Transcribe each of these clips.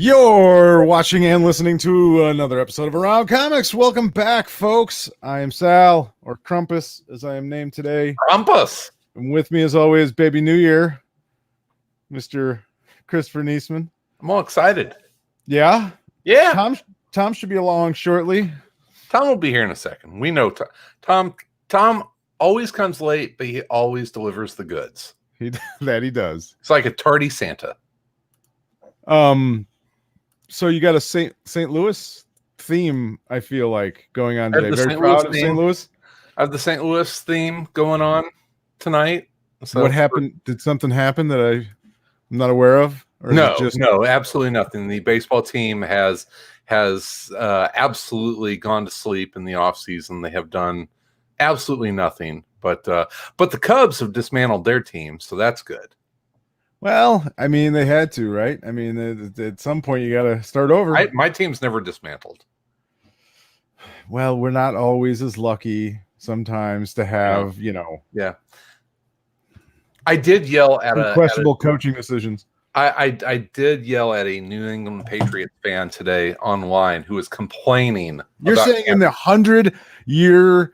You're watching and listening to another episode of Around Comics. Welcome back, folks. I am Sal, or Crumpus, as I am named today. Crumpus. And with me, as always, Baby New Year, Mr. Christopher Niesman. I'm all excited. Yeah? Yeah. Tom should be along shortly. Tom will be here in a second. We know Tom always comes late, but he always delivers the goods. He does. It's like a tardy Santa. So you got a St. Louis theme, I feel like, going on today. Very proud of St. Louis. I have the St. Louis theme going on tonight. So what happened? Did something happen that I'm not aware of? Or no, absolutely nothing. The baseball team has absolutely gone to sleep in the off season. They have done absolutely nothing. But the Cubs have dismantled their team, so that's good. Well, I mean, they had to, right? I mean, at some point, you got to start over. My team's never dismantled. Well, we're not always as lucky sometimes to have, Yeah. I did yell at questionable coaching decisions. I did yell at a New England Patriots fan today online who was complaining. You're saying in the 100-year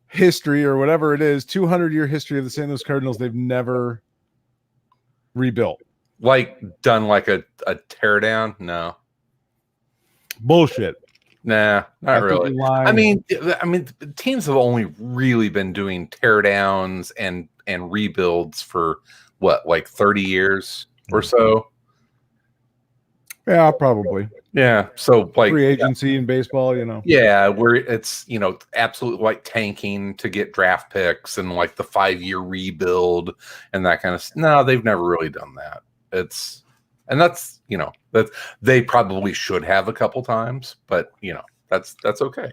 history or whatever it is, 200-year history of the St. Louis Cardinals, they've never rebuilt, done like a tear down. No bullshit. Nah, not really. I mean teams have only really been doing tear downs and rebuilds for what, like 30 years or so. Yeah, probably. Yeah, so like free agency in baseball, Yeah, where it's absolutely like tanking to get draft picks and like the 5-year rebuild and that kind of. No, they've never really done that. That's that they probably should have a couple times, but that's okay.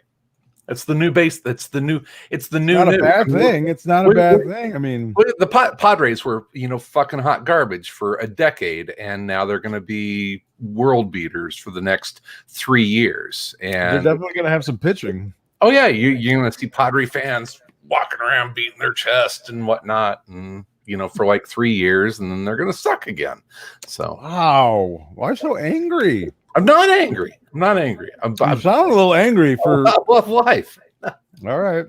It's the new base. It's the new. Not a bad thing. It's not a bad thing. I mean, the Padres were fucking hot garbage for a decade, and now they're going to be world beaters for the next 3 years. And they're definitely going to have some pitching. Oh yeah, you're going to see Padre fans walking around beating their chest and whatnot, and for like 3 years, and then they're going to suck again. So wow, why so angry? I'm not angry. I'm you sound a little angry for I love life. All right.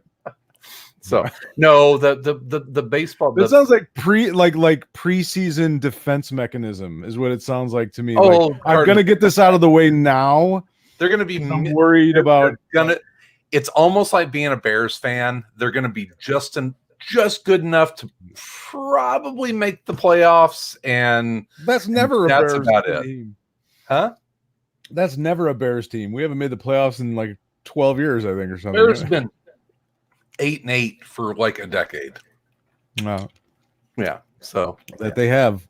So no, the baseball. It sounds like preseason defense mechanism is what it sounds like to me. Oh, like, I'm gonna get this out of the way now. They're gonna be worried about. It's almost like being a Bears fan. They're gonna be just good enough to probably make the playoffs, and that's never that's a Bears about team. Huh? That's never a Bears team. We haven't made the playoffs in like 12 years, I think, or something. Bears have been 8-8 for like a decade. No. Yeah. So that they have.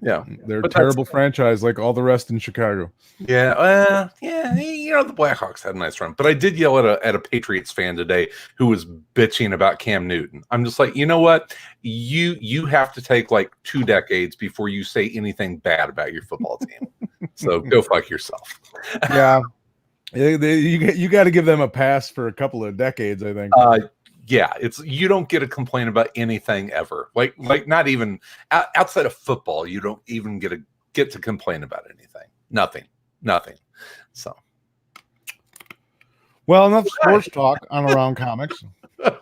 Yeah. They're a terrible franchise like all the rest in Chicago. Yeah. The Blackhawks had a nice run. But I did yell at a Patriots fan today who was bitching about Cam Newton. I'm just like, you know what? You have to take like 2 decades before you say anything bad about your football team. So go fuck yourself. Yeah. You got to give them a pass for a couple of decades, I think. Yeah, you don't get a complaint about anything ever. Like not even outside of football, you don't even get to complain about anything. Nothing. So, well, enough sports talk on Around Comics. How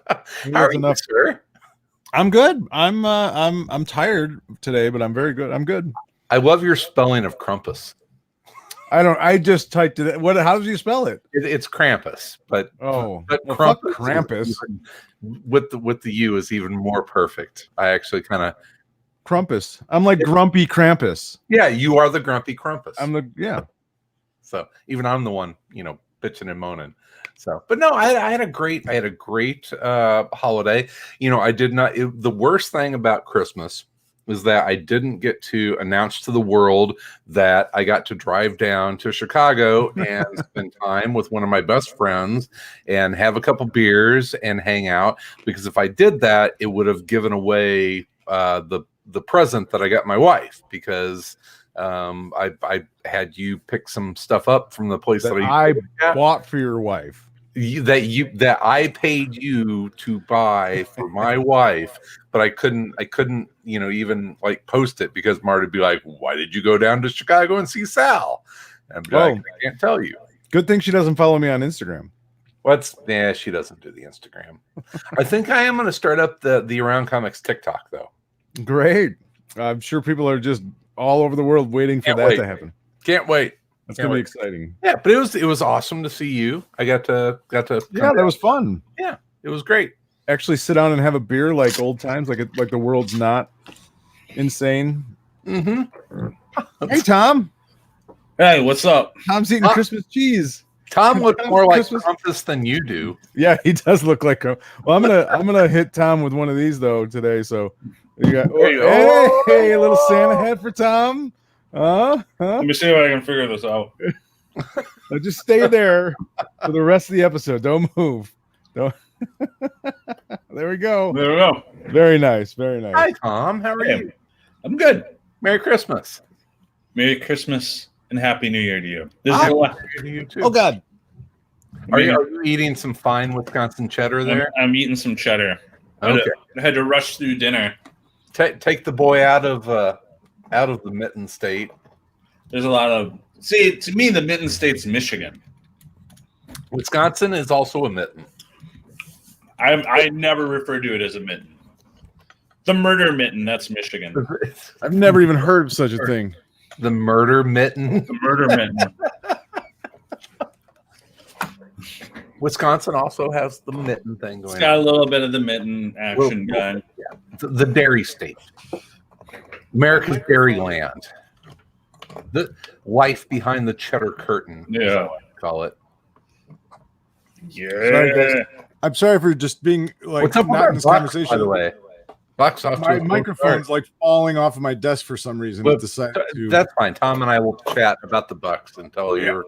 are you, sir? I'm good. I'm tired today, but I'm very good. I'm good. I love your spelling of Crumpus. I just typed it. How did you spell it? It's Krampus, but Krampus with the U is even more perfect. I actually kind of Crumpus. I'm like grumpy Krampus. Yeah, you are the grumpy Crumpus. So even I'm the one, bitching and moaning. So, but no, I had a great holiday. I did not. The worst thing about Christmas was that I didn't get to announce to the world that I got to drive down to Chicago and spend time with one of my best friends and have a couple beers and hang out. Because if I did that, it would have given away the present that I got my wife, because I had you pick some stuff up from the place that I bought for your wife. That I paid you to buy for my wife, but I couldn't even like post it because Marty would be like, "Why did you go down to Chicago and see Sal?" And I can't tell you. Good thing she doesn't follow me on Instagram. She doesn't do the Instagram. I think I am going to start up the Around Comics TikTok though. Great. I'm sure people are just all over the world waiting for that to happen. Can't wait. That's going to be exciting. Yeah, but it was awesome to see you. I got to. Yeah, that was fun. Yeah, it was great. Actually sit down and have a beer like old times, like the world's not insane. Mm-hmm. Hey, Tom. Hey, what's up? Tom's eating Christmas cheese. Tom looks more like Krampus than you do. Yeah, he does look like Krampus. Well, I'm gonna hit Tom with one of these though today. So you got hey, a little Santa hat for Tom. Let me see if I can figure this out. So just stay there for the rest of the episode. Don't move. Don't. There we go. There we go. Very nice. Very nice. Hi, Tom. How are you? I'm good. Merry Christmas. Merry Christmas and Happy New Year to you. To you too. Oh God. Are you eating some fine Wisconsin cheddar there? I'm eating some cheddar. Okay. I had to rush through dinner. Take the boy out of the mitten state. There's a lot of to me the mitten state's Michigan. Wisconsin is also a mitten. I never refer to it as a mitten. The murder mitten, that's Michigan. I've never even heard of such a thing. The murder mitten. The murder mitten. Wisconsin also has the mitten thing going on. It's got a little bit of the mitten action going. Yeah. The dairy state. America's dairy land. The life behind the cheddar curtain. Yeah. I call it. Yeah. Sorry, I'm sorry for just being like What's up not in with this Bucks, conversation. by the way? Bucks off My to a microphone's like falling off of my desk for some reason. Well, To... That's fine. Tom and I will chat about the Bucks until you're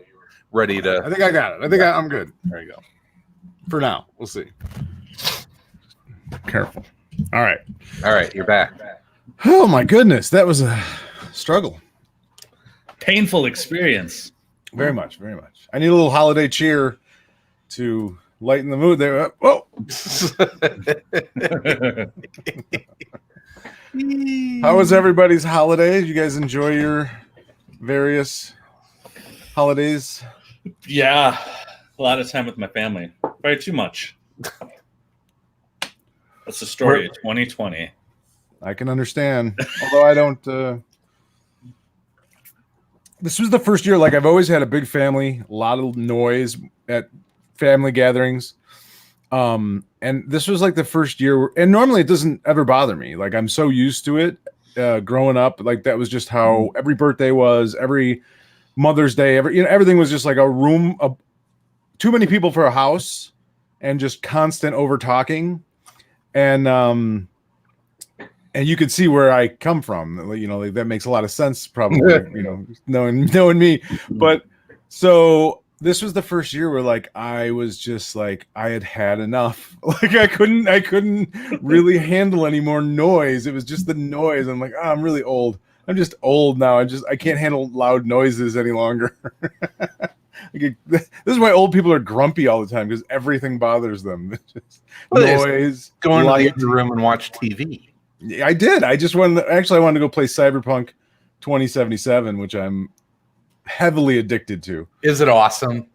ready to. I think I got it. I think I'm good. There you go. For now, we'll see. Careful. All right. You're back. Oh my goodness, that was a struggle. Painful experience. Very much, very much. I need a little holiday cheer to lighten the mood there. Whoa. How was everybody's holiday? You guys enjoy your various holidays? Yeah. A lot of time with my family. Probably too much. That's the story of 2020. I can understand. Although I don't this was the first year, like I've always had a big family, a lot of noise at family gatherings. And this was like the first year, and normally it doesn't ever bother me. Like I'm so used to it growing up. Like that was just how every birthday was, every Mother's Day, everything was just like a room, too many people for a house, and just constant over talking. And you could see where I come from. Like, that makes a lot of sense, probably. Knowing me. But so this was the first year where like I was just like I had enough. Like I couldn't really handle any more noise. It was just the noise. I'm like, I'm really old. I'm just old now. I can't handle loud noises any longer. This is why old people are grumpy all the time, because everything bothers them. Noise. Go into the other room and watch TV. I did. I wanted to go play Cyberpunk 2077, which I'm heavily addicted to. Is it awesome?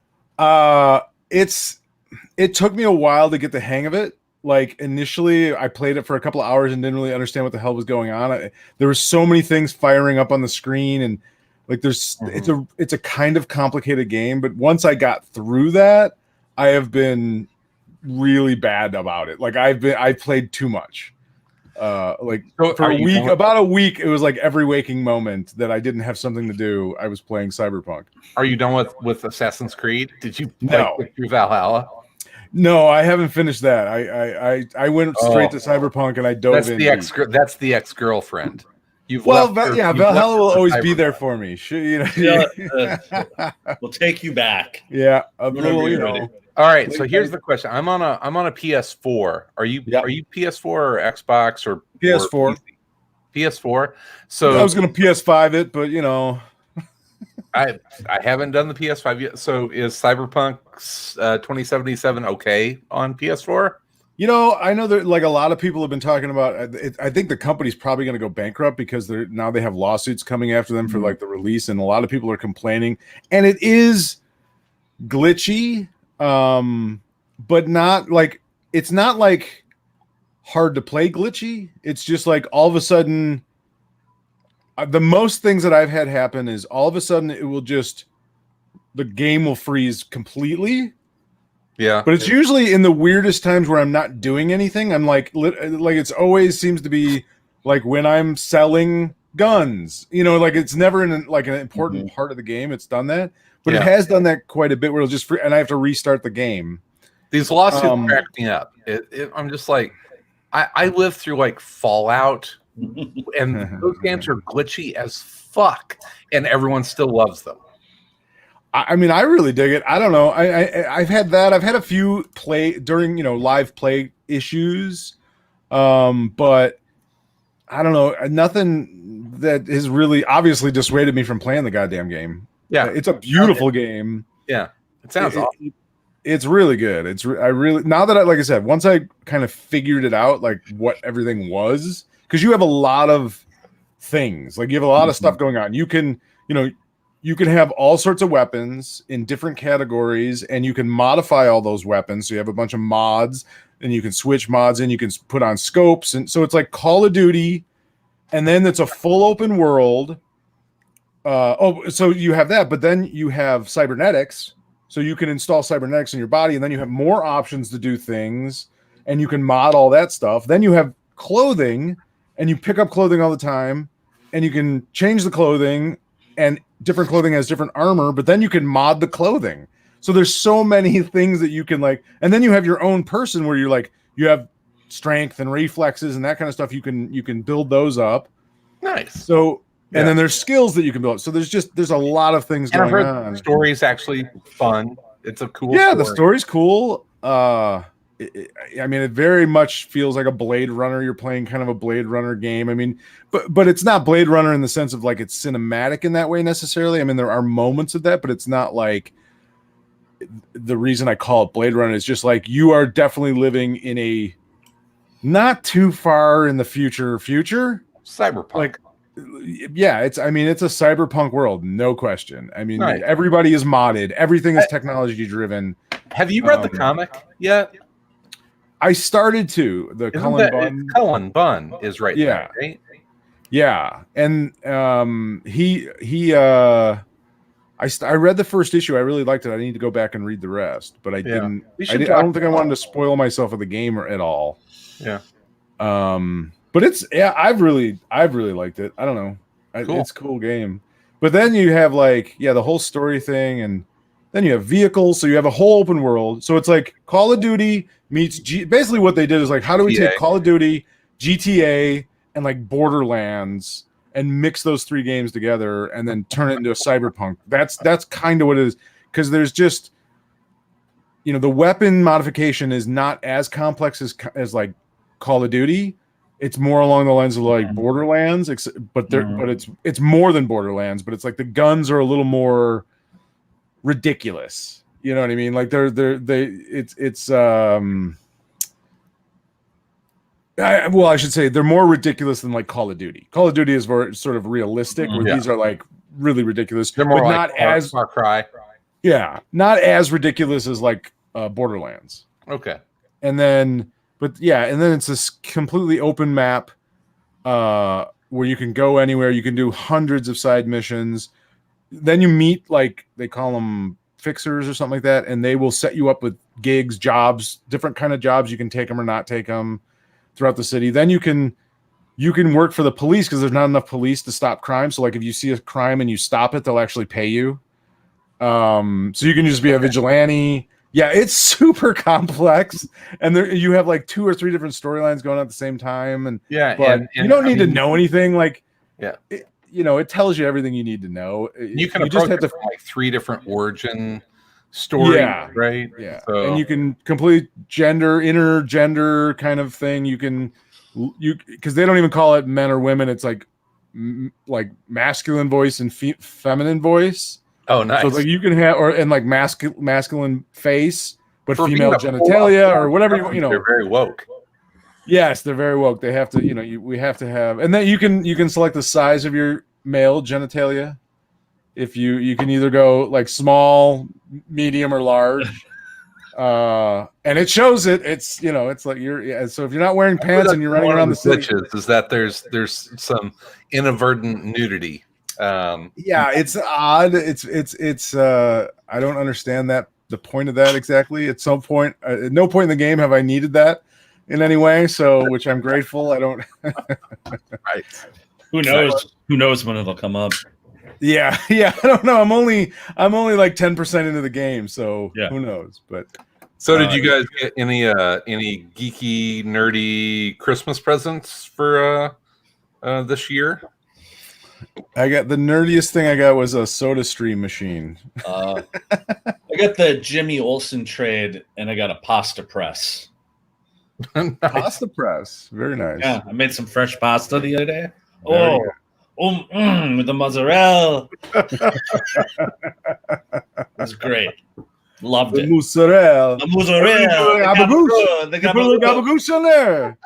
It took me a while to get the hang of it. Like initially I played it for a couple of hours and didn't really understand what the hell was going on. There were so many things firing up on the screen, and like it's a kind of complicated game, but once I got through that, I have been really bad about it. Like I played too much. For a week, about a week, it was like every waking moment that I didn't have something to do, I was playing Cyberpunk. Are you done with Assassin's Creed? Did you play through Valhalla? No, I haven't finished that. I went straight to Cyberpunk and I dove in. That's the ex-girlfriend. Valhalla will always be there for me. We'll take you back. Yeah, a little, All right, so here's the question. I'm on a PS4. Are you PS4 or Xbox or PS4? Or PS4. So I was going to PS5 it, but I haven't done the PS5 yet. So is Cyberpunk 2077 okay on PS4? I know that like a lot of people have been talking about it. I think the company's probably going to go bankrupt because they have lawsuits coming after them for like the release, and a lot of people are complaining. And it is glitchy, but not like it's not like hard to play glitchy. It's just like all of a sudden, the most things that I've had happen is all of a sudden the game will freeze completely. Yeah, but it's usually in the weirdest times where I'm not doing anything. I'm like it's always seems to be like when I'm selling guns, like it's never in like an important part of the game. It's done that, but it has done that quite a bit where it'll just and I have to restart the game. These lawsuits crack me up. I'm just like, I lived through like Fallout, and those games are glitchy as fuck, and everyone still loves them. I mean, I really dig it. I don't know. I've had that. I've had a few live play issues, but I don't know. Nothing that has really obviously dissuaded me from playing the goddamn game. Yeah, it's a beautiful game. Yeah, it sounds awesome. It's really good. Now that like I said, once I kind of figured it out, like what everything was, because you have a lot of things. Like you have a lot of stuff going on. You can have all sorts of weapons in different categories, and you can modify all those weapons. So you have a bunch of mods, and you can switch mods in. You can put on scopes, and so it's like Call of Duty, and then it's a full open world. So you have that, but then you have cybernetics, so you can install cybernetics in your body, and then you have more options to do things, and you can mod all that stuff. Then you have clothing, and you pick up clothing all the time, and you can change the clothing, and different clothing has different armor, but then you can mod the clothing. So there's so many things that you can like, and then you have your own person where you're like, you have strength and reflexes and that kind of stuff. You can build those up. Nice. So, and then there's skills that you can build. So there's a lot of things going on. The story's actually fun. It's a cool story. The story's cool. I mean, it very much feels like a Blade Runner. You're playing kind of a Blade Runner game. I mean, but it's not Blade Runner in the sense of like it's cinematic in that way necessarily. I mean, there are moments of that, but it's not like the reason I call it Blade Runner is just like you are definitely living in a not too far in the future cyberpunk. Like, yeah, it's a cyberpunk world, no question. I mean, Everybody is modded. Everything is technology driven. Have you read the comic yet? I started to. The Cullen Bunn is right there, right? Yeah, and I read the first issue. I really liked it. I need to go back and read the rest, but I didn't. I don't think I wanted to spoil myself of the game at all. Yeah. But I've really liked it. I don't know. Cool. It's a cool game. But then you have like the whole story thing, and then you have vehicles. So you have a whole open world. So it's like Call of Duty meets basically what they did is like, how do we take Call of Duty, GTA, and like Borderlands and mix those three games together and then turn it into a cyberpunk? That's kind of what it is. Because there's just, the weapon modification is not as complex as like Call of Duty. It's more along the lines of like Borderlands, but it's more than Borderlands. But it's like the guns are a little more ridiculous. You know what I mean? Like they're I should say they're more ridiculous than like Call of Duty. Call of Duty is more sort of realistic, where these are like really ridiculous. They're more like not as Far Cry. Yeah, not as ridiculous as like Borderlands. Okay, and then it's this completely open map where you can go anywhere. You can do hundreds of side missions. Then you meet like they call them fixers or something like that, and they will set you up with gigs, jobs, different kind of jobs. You can take them or not take them throughout the city. Then you can work for the police because there's not enough police to stop crime. So like if you see a crime and you stop it, they'll actually pay you. So you can just be a vigilante. Yeah, it's super complex, and you have like 2 or 3 different storylines going on at the same time, and you don't need to know anything. Like, it tells you everything you need to know. You just have to like 3 different origin stories, right? Yeah, so. And you can complete intergender kind of thing. Because they don't even call it men or women. It's like masculine voice and feminine voice. Oh, nice. So like you can have masculine face but For female being a genitalia or whatever you know. They're very woke. Yes, they're very woke. They have to, you know, we have to have, and then you can select the size of your male genitalia. If you can either go like small, medium, or large. And it shows it. It's, you know, it's like so if you're not wearing pants and you're running around the city, is that there's some inadvertent nudity. Yeah, it's odd. It's I don't understand the point of that exactly. At some point, at no point in the game have I needed that in any way. So, which I'm grateful. I don't. Right. Who knows? Who knows when it'll come up? Yeah. I don't know. I'm only like 10% into the game, so yeah. Who knows? But so, did you guys get any geeky, nerdy Christmas presents for this year? I got the nerdiest thing I got was a Soda Stream machine. I got the Jimmy Olsen trade, and I got a pasta press. Nice. Pasta press, very nice. Yeah, I made some fresh pasta the other day. Very With the mozzarella. It was great. Loved it. Mozzarella. The mozzarella. The Gabagoo on there.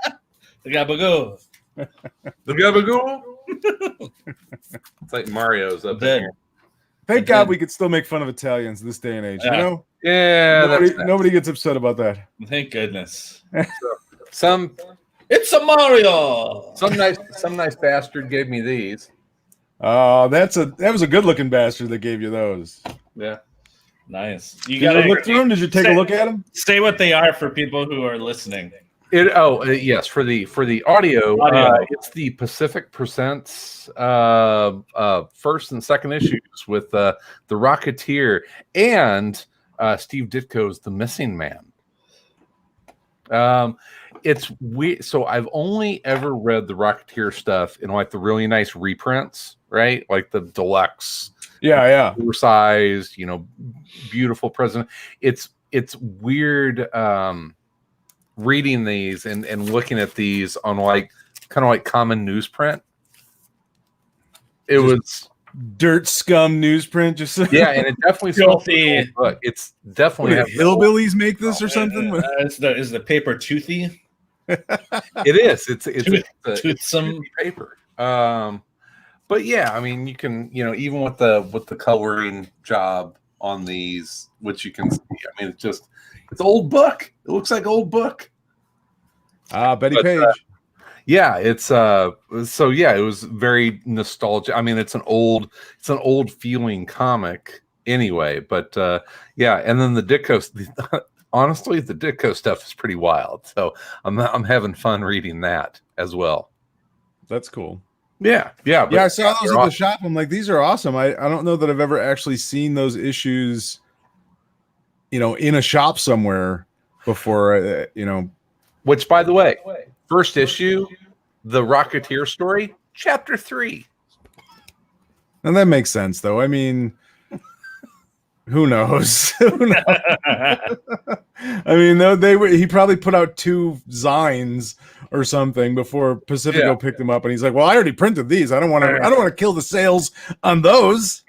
The gabagoo. The gabagoo. It's like Mario's up there. Thank God we could still make fun of Italians this day and age. Yeah. You know? Yeah. Nobody gets upset about that. Thank goodness. It's a Mario. Some nice bastard gave me these. Oh, that was a good looking bastard that gave you those. Yeah. Nice. You got to look through them. Did you take a look at them? Say what they are for people who are listening. Yes, for the audio. It's the Pacific Presents first and second issues with the Rocketeer and Steve Ditko's The Missing Man. It's weird. So I've only ever read the Rocketeer stuff in like the really nice reprints, right? Like the deluxe, oversized, beautiful present. It's weird reading these and looking at these on like kind of like common newsprint. It was dirt scum newsprint, just and it definitely filthy. Look, it's definitely hillbillies make this or something. Is the paper toothy? It is. It's toothsome paper. But yeah, I mean, you can even with the coloring job on these, which you can see. I mean, it's old book. It looks like old book. Betty Page. It was very nostalgic. I mean, it's an old feeling comic anyway, but and then the Ditko, honestly, the Ditko stuff is pretty wild. So I'm having fun reading that as well. That's cool. Yeah. I saw those at the shop. I'm like, these are awesome. I don't know that I've ever actually seen those issues, in a shop somewhere before, Which, by the way, first issue, the Rocketeer story, chapter 3. And that makes sense, though. I mean, who knows? I mean, he probably put out 2 zines or something before Pacifico picked them up, and he's like, "Well, I already printed these. I don't want to kill the sales on those."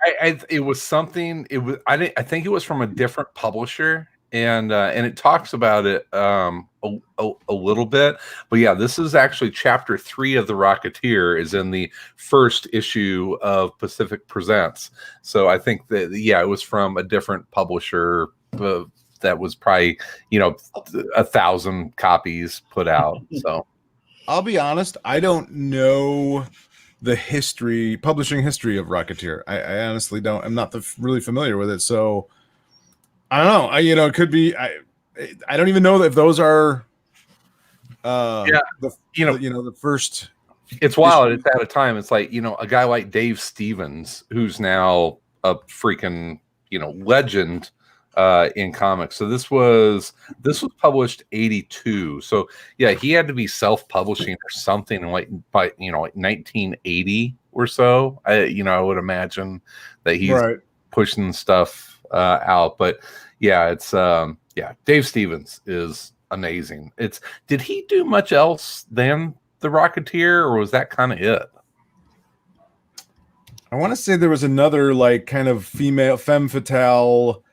It was something. It was. I think it was from a different publisher, and it talks about it a little bit. But yeah, this is actually chapter 3 of the Rocketeer is in the first issue of Pacific Presents. So I think that it was from a different publisher. That was probably 1,000 copies put out. So I'll be honest, I don't know the publishing history of Rocketeer. I honestly don't. I'm not really familiar with it. So I don't know. It could be. I don't even know if those are. The first. It's wild. It's at a time. It's like a guy like Dave Stevens, who's now a freaking legend. In comics. So this was published 82. So yeah, he had to be self-publishing or something in like 1980 or so. I would imagine that he's pushing stuff out. But yeah, it's Dave Stevens is amazing. Did he do much else than the Rocketeer, or was that kind of it? I want to say there was another like kind of femme fatale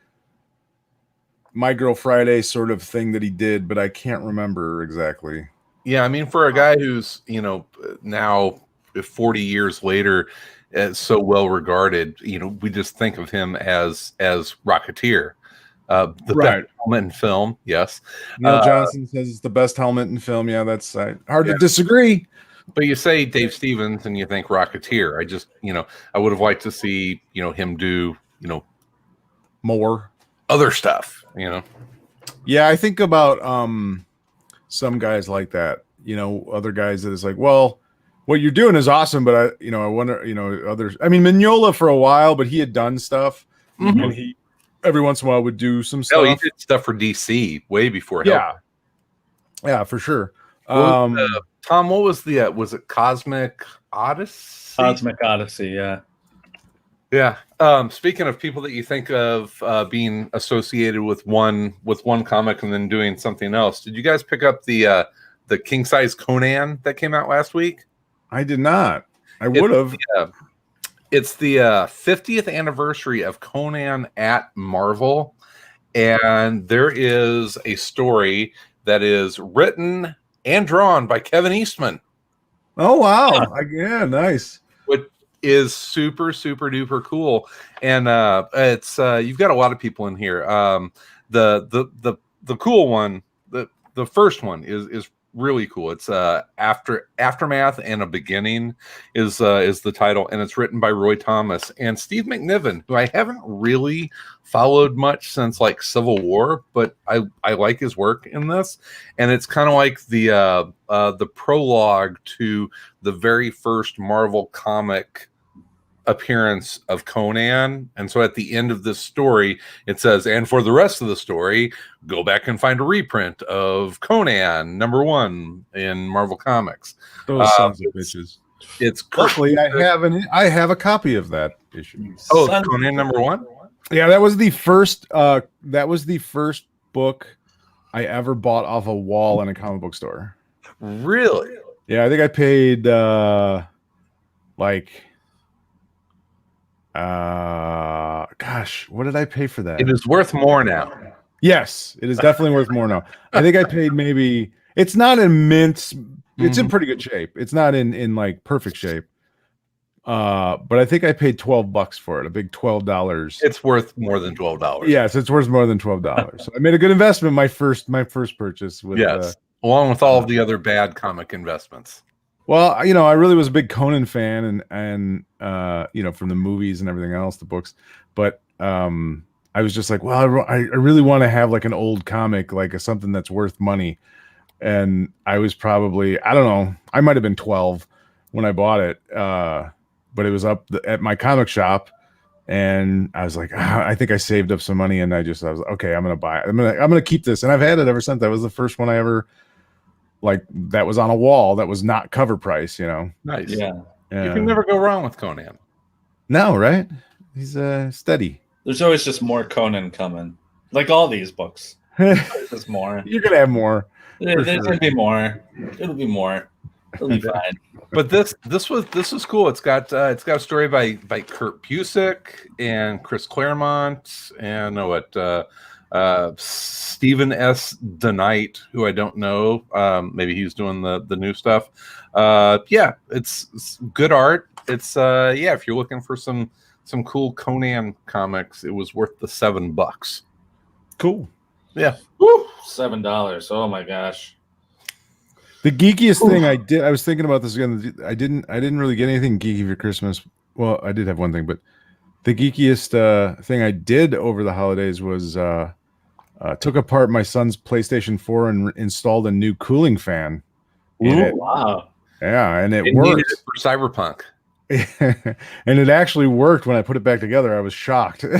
My Girl Friday sort of thing that he did, but I can't remember exactly. Yeah, I mean, for a guy who's now 40 years later, so well regarded, we just think of him as Rocketeer, the best helmet in film. Yes, Neil Johnson says it's the best helmet in film. Yeah, that's hard to disagree. But you say Dave Stevens and you think Rocketeer. I just, I would have liked to see, him do, more other stuff, Yeah, I think about some guys like that, other guys that is like, well, what you're doing is awesome, but I wonder, others. I mean, Mignola for a while, but he had done stuff, and he every once in a while would do some stuff. Oh, he did stuff for DC way before. Yeah, for sure. Tom, what was was it Cosmic Odyssey? Cosmic Odyssey, yeah. Yeah. Speaking of people that you think of being associated with one comic and then doing something else, did you guys pick up the king size Conan that came out last week? I did not. I would have. It's the 50th anniversary of Conan at Marvel, and there is a story that is written and drawn by Kevin Eastman. Oh wow! Yeah, nice. Which is super duper cool, and it's you've got a lot of people in here. The cool one, the first one is really cool. It's Aftermath and a Beginning is the title, and it's written by Roy Thomas and Steve McNiven, who I haven't really followed much since like Civil War, but I like his work in this, and it's kind of like the prologue to the very first Marvel comic appearance of Conan. And so at the end of this story it says, and for the rest of the story, go back and find a reprint of Conan #1 in Marvel Comics. Those sons of bitches. It's luckily I have a copy of that issue. Oh, Conan #1. Yeah, that was the first book I ever bought off a wall in a comic book store. Really? Yeah, I think I paid gosh, what did I pay for that? It is worth more now. Yes, it is definitely worth more now. I think I paid maybe, it's not in mint, it's in pretty good shape. It's not in like perfect shape. But I think I paid $12 for it, a big $12. It's worth more than $12. Yes, it's worth more than $12. So I made a good investment my first purchase with along with all of the other bad comic investments. Well, I really was a big Conan fan and from the movies and everything else, the books, but I was just like, well, I really want to have like an old comic, like something that's worth money. And I was probably, I don't know, I might have been 12 when I bought it. But it was up at my comic shop, and I was like, I think I saved up some money, and I was like, okay, I'm gonna buy it. I'm gonna keep this, and I've had it ever since. That was the first one I ever that was on a wall that was not cover price. Nice. Yeah. You can never go wrong with Conan. No, right? He's steady. There's always just more Conan coming, like all these books. There's just more. You're gonna have more. There's gonna be more. It'll be more. It'll be fine. But this was cool. It's got a story by Kurt Busiek and Chris Claremont and Stephen S. DeKnight, who I don't know. Maybe he's doing the new stuff. It's good art. It's if you're looking for some cool Conan comics, it was worth the $7. Cool. Yeah. Woo! $7. Oh my gosh. The geekiest thing I did, I was thinking about this again. I didn't really get anything geeky for Christmas. Well, I did have one thing, but the geekiest thing I did over the holidays was took apart my son's PlayStation 4 and installed a new cooling fan. Wow. Yeah, and it worked. Needed it for Cyberpunk. And it actually worked when I put it back together. I was shocked. Did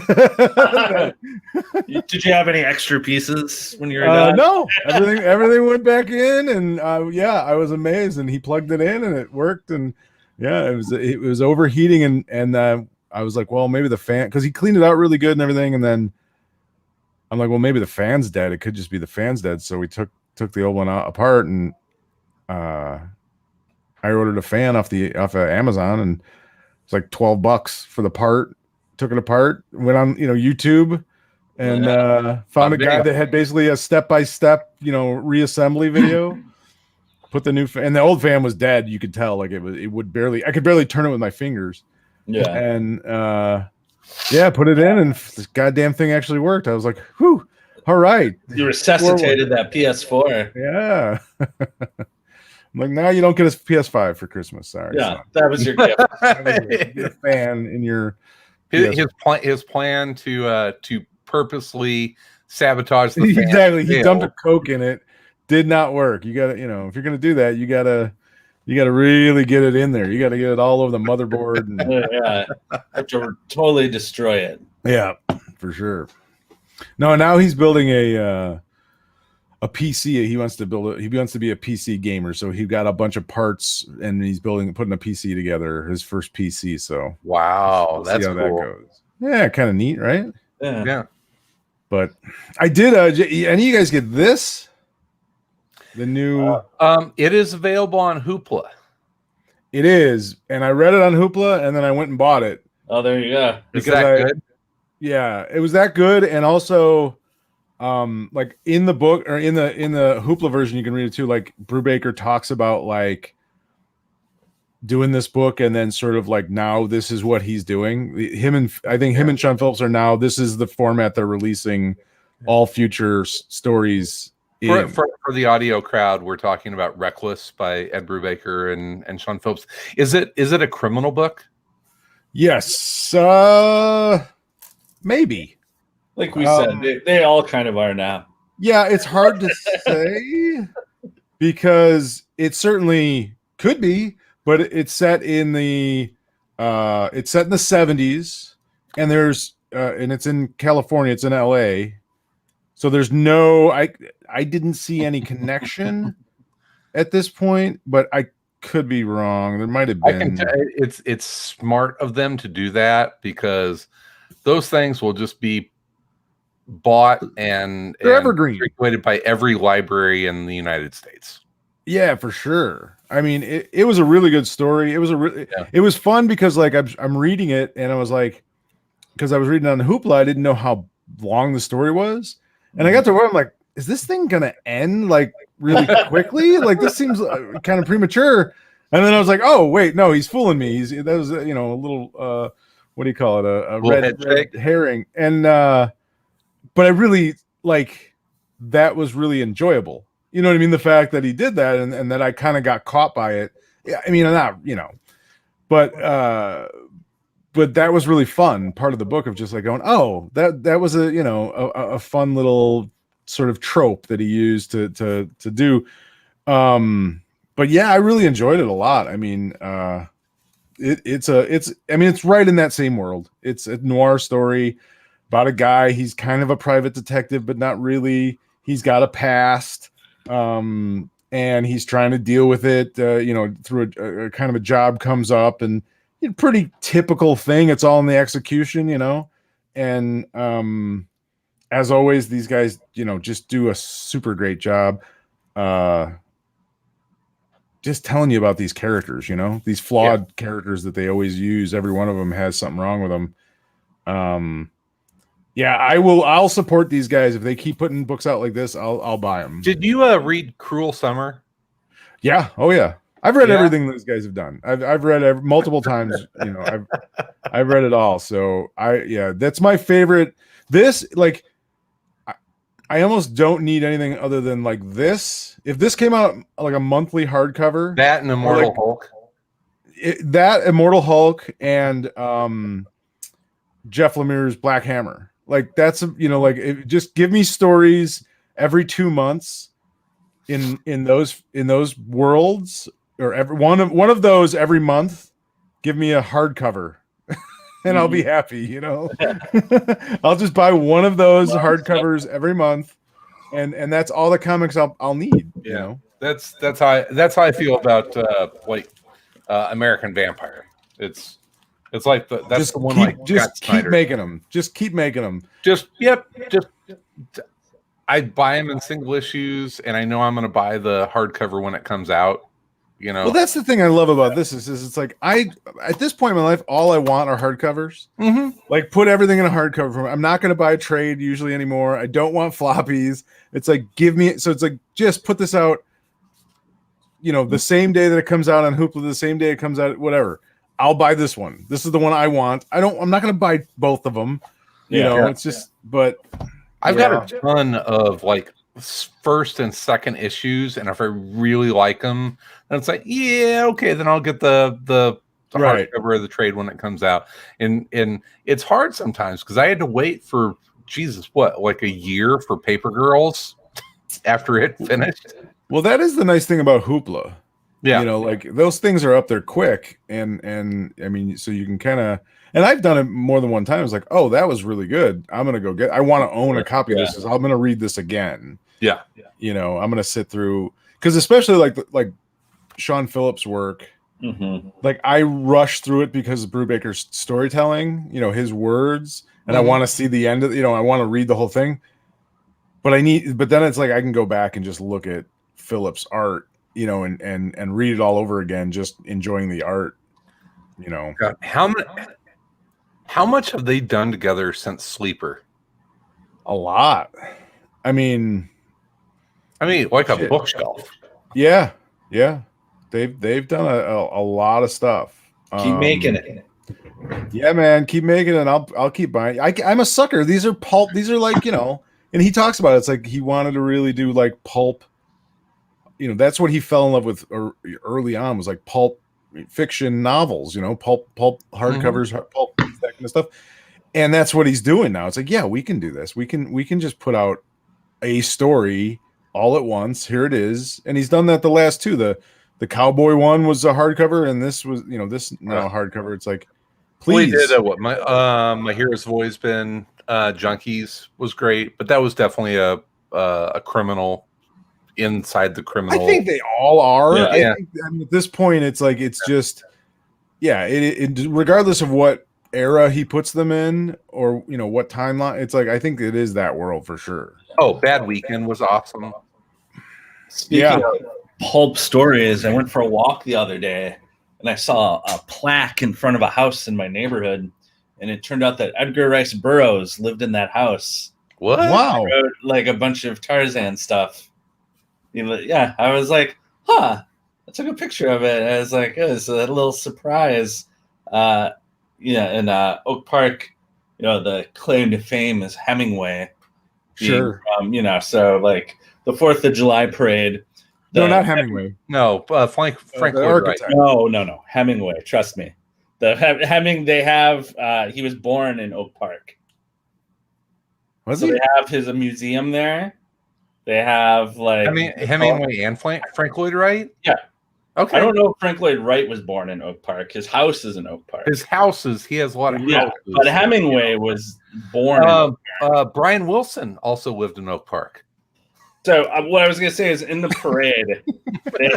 you have any extra pieces when you were done? No, everything went back in, and I was amazed. And he plugged it in, and it worked. And it was overheating, and I was like, well, maybe the fan, because he cleaned it out really good and everything. And then I'm like, well, maybe the fan's dead. It could just be the fan's dead. So we took the old one apart, and I ordered a fan off of Amazon, and it's like $12 for the part. Took it apart, went on YouTube, and found a guy that had basically a step-by-step, reassembly video. Put the new and the old fan was dead. You could tell, like it would barely. I could barely turn it with my fingers. Yeah, and put it in, and this goddamn thing actually worked. I was like, whew, all right. You resuscitated that PS4. Yeah. I'm like, now you don't get a PS5 for Christmas. Sorry. Yeah, that was your gift. You're a fan in your his plan to purposely sabotage the fan. Exactly. He dumped a Coke in it. Did not work. You gotta, if you're gonna do that, you gotta really get it in there. You gotta get it all over the motherboard. And, yeah, have to totally destroy it. Yeah, for sure. No, now he's building a PC. He wants to build he wants to be a PC gamer. So he got a bunch of parts, and he's putting a PC together, his first PC. So wow, that's how cool. that goes. Yeah, kind of neat, right? Yeah. But I did. Any of you guys get this? The new. It is available on Hoopla. It is, and I read it on Hoopla, and then I went and bought it. Oh, there you go. Is that good? Yeah, it was that good, and also, like in the book or in the Hoopla version, you can read it too. Like Brubaker talks about like doing this book, and then sort of like now this is what he's doing. I think him and Sean Phillips are now. This is the format they're releasing all future stories. For the audio crowd, we're talking about Reckless by Ed Brubaker and Sean Phillips. Is it a criminal book? Yes, maybe. Like we said, they all kind of are now. Yeah, it's hard to say because it certainly could be, but it's set in the 70s, and and it's in California. It's in LA. So there's I didn't see any connection at this point, but I could be wrong. There might have been. I can tell it's smart of them to do that because those things will just be bought and evergreen, circulated by every library in the United States. Yeah, for sure. I mean, it was a really good story. It was it was fun because like I'm reading it, and I was like, because I was reading on Hoopla, I didn't know how long the story was. And I got to where I'm like, is this thing gonna end like really quickly? Like this seems kind of premature. And then I was like, oh wait, no, he's fooling me. That was a little what do you call it? A red herring. And but I really like that was really enjoyable. You know what I mean? The fact that he did that and that I kind of got caught by it. Yeah, I mean, not but that was really fun part of the book of just like going, oh, that was a fun little sort of trope that he used to do. But yeah, I really enjoyed it a lot. I mean, it's right in that same world. It's a noir story about a guy. He's kind of a private detective, but not really. He's got a past, and he's trying to deal with it. Through a kind of a job comes up, and pretty typical thing. It's all in the execution, and as always, these guys, just do a super great job. Just telling you about these characters, these flawed characters that they always use. Every one of them has something wrong with them. I'll support these guys if they keep putting books out like this. I'll buy them. Did you read Cruel Summer? Yeah. Oh yeah. I've read everything those guys have done. I've read multiple times. I've read it all. So that's my favorite. This I almost don't need anything other than like this. If this came out like a monthly hardcover, that and Immortal Hulk, Immortal Hulk and Jeff Lemire's Black Hammer, like that's just give me stories every 2 months in those worlds. Or every one of those every month, give me a hardcover, and I'll be happy. I'll just buy one of those hardcovers every month, and that's all the comics I'll need. That's how I feel about American Vampire. It's like that's the one. Keep making them. Just keep making them. I buy them in single issues, and I know I'm going to buy the hardcover when it comes out. You know, Well, that's the thing I love about this is it's like at this point in my life, all I want are hardcovers. Mhm. Like put everything in a hardcover form. I'm not going to buy a trade usually anymore. I don't want floppies. It's like give me. So it's like just put this out. The same day that it comes out on Hoopla, the same day it comes out, whatever. I'll buy this one. This is the one I want. I'm not going to buy both of them. It's just. But I've got a ton of like first and second issues, and if I really like them, then it's like, yeah, okay, then I'll get the Right. hardcover of the trade when it comes out. And it's hard sometimes because I had to wait for like a year for Paper Girls after it finished. Well, that is the nice thing about Hoopla. Yeah. Like those things are up there quick, and I mean, so you can kind of. And I've done it more than one time. It's like, oh, that was really good. I'm gonna go I want to own a copy of this. I'm gonna read this again. Yeah. I'm gonna sit through because especially like Sean Phillips' work. Mm-hmm. Like I rush through it because of Brubaker's storytelling. His words, and I want to see the end of. I want to read the whole thing. But then it's like I can go back and just look at Phillips' art. And read it all over again, just enjoying the art. God, how much have they done together since Sleeper? A lot. I mean, like a bookshelf. Yeah. They've done a lot of stuff. Keep making it. Yeah, man, keep making it. I'll keep buying. I'm a sucker. These are pulp. These are like and he talks about it. It's like he wanted to really do like pulp. That's what he fell in love with early on was like pulp fiction novels, pulp hardcovers, pulp, that kind of stuff. And that's what he's doing now. It's like, yeah, we can do this. We can just put out a story all at once. Here it is. And he's done that the last two. The cowboy one was a hardcover, and this was, this now hardcover. It's like, please. We did what my heroes have always been Junkies was great, but that was definitely a criminal inside the criminal. I think they all are. Yeah. I think, at this point, it's like it's just, it regardless of what era he puts them in or what timeline. It's like I think it is that world for sure. Oh, Bad Weekend was awesome. Speaking of pulp stories, I went for a walk the other day and I saw a plaque in front of a house in my neighborhood, and it turned out that Edgar Rice Burroughs lived in that house. What? Wow! Wrote, like a bunch of Tarzan stuff. Yeah, I was like, huh. I took a picture of it. I was like, oh, it's a little surprise. In Oak Park, the claim to fame is Hemingway. Sure. So like the 4th of July parade. No, not Hemingway. No, Frank Lloyd Wright. No, Hemingway. Trust me. They have. He was born in Oak Park. Was he? They have a museum there. They have like Hemingway and Frank Lloyd Wright. Yeah. Okay. I don't know if Frank Lloyd Wright was born in Oak Park. His house is in Oak Park. He has a lot of houses. But Hemingway was born. Brian Wilson also lived in Oak Park. So what I was going to say is in the parade, they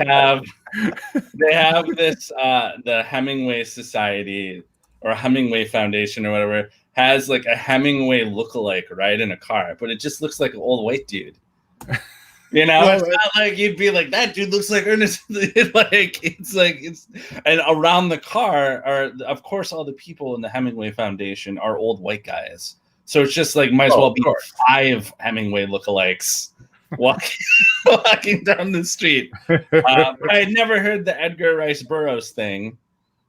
have this the Hemingway Society or Hemingway Foundation or whatever has like a Hemingway lookalike right in a car, but it just looks like an old white dude. It's not like you'd be like that dude looks like Ernest. And around the car are of course all the people in the Hemingway Foundation are old white guys. So it's just like might as well be 5 Hemingway lookalikes walking down the street. I had never heard the Edgar Rice Burroughs thing.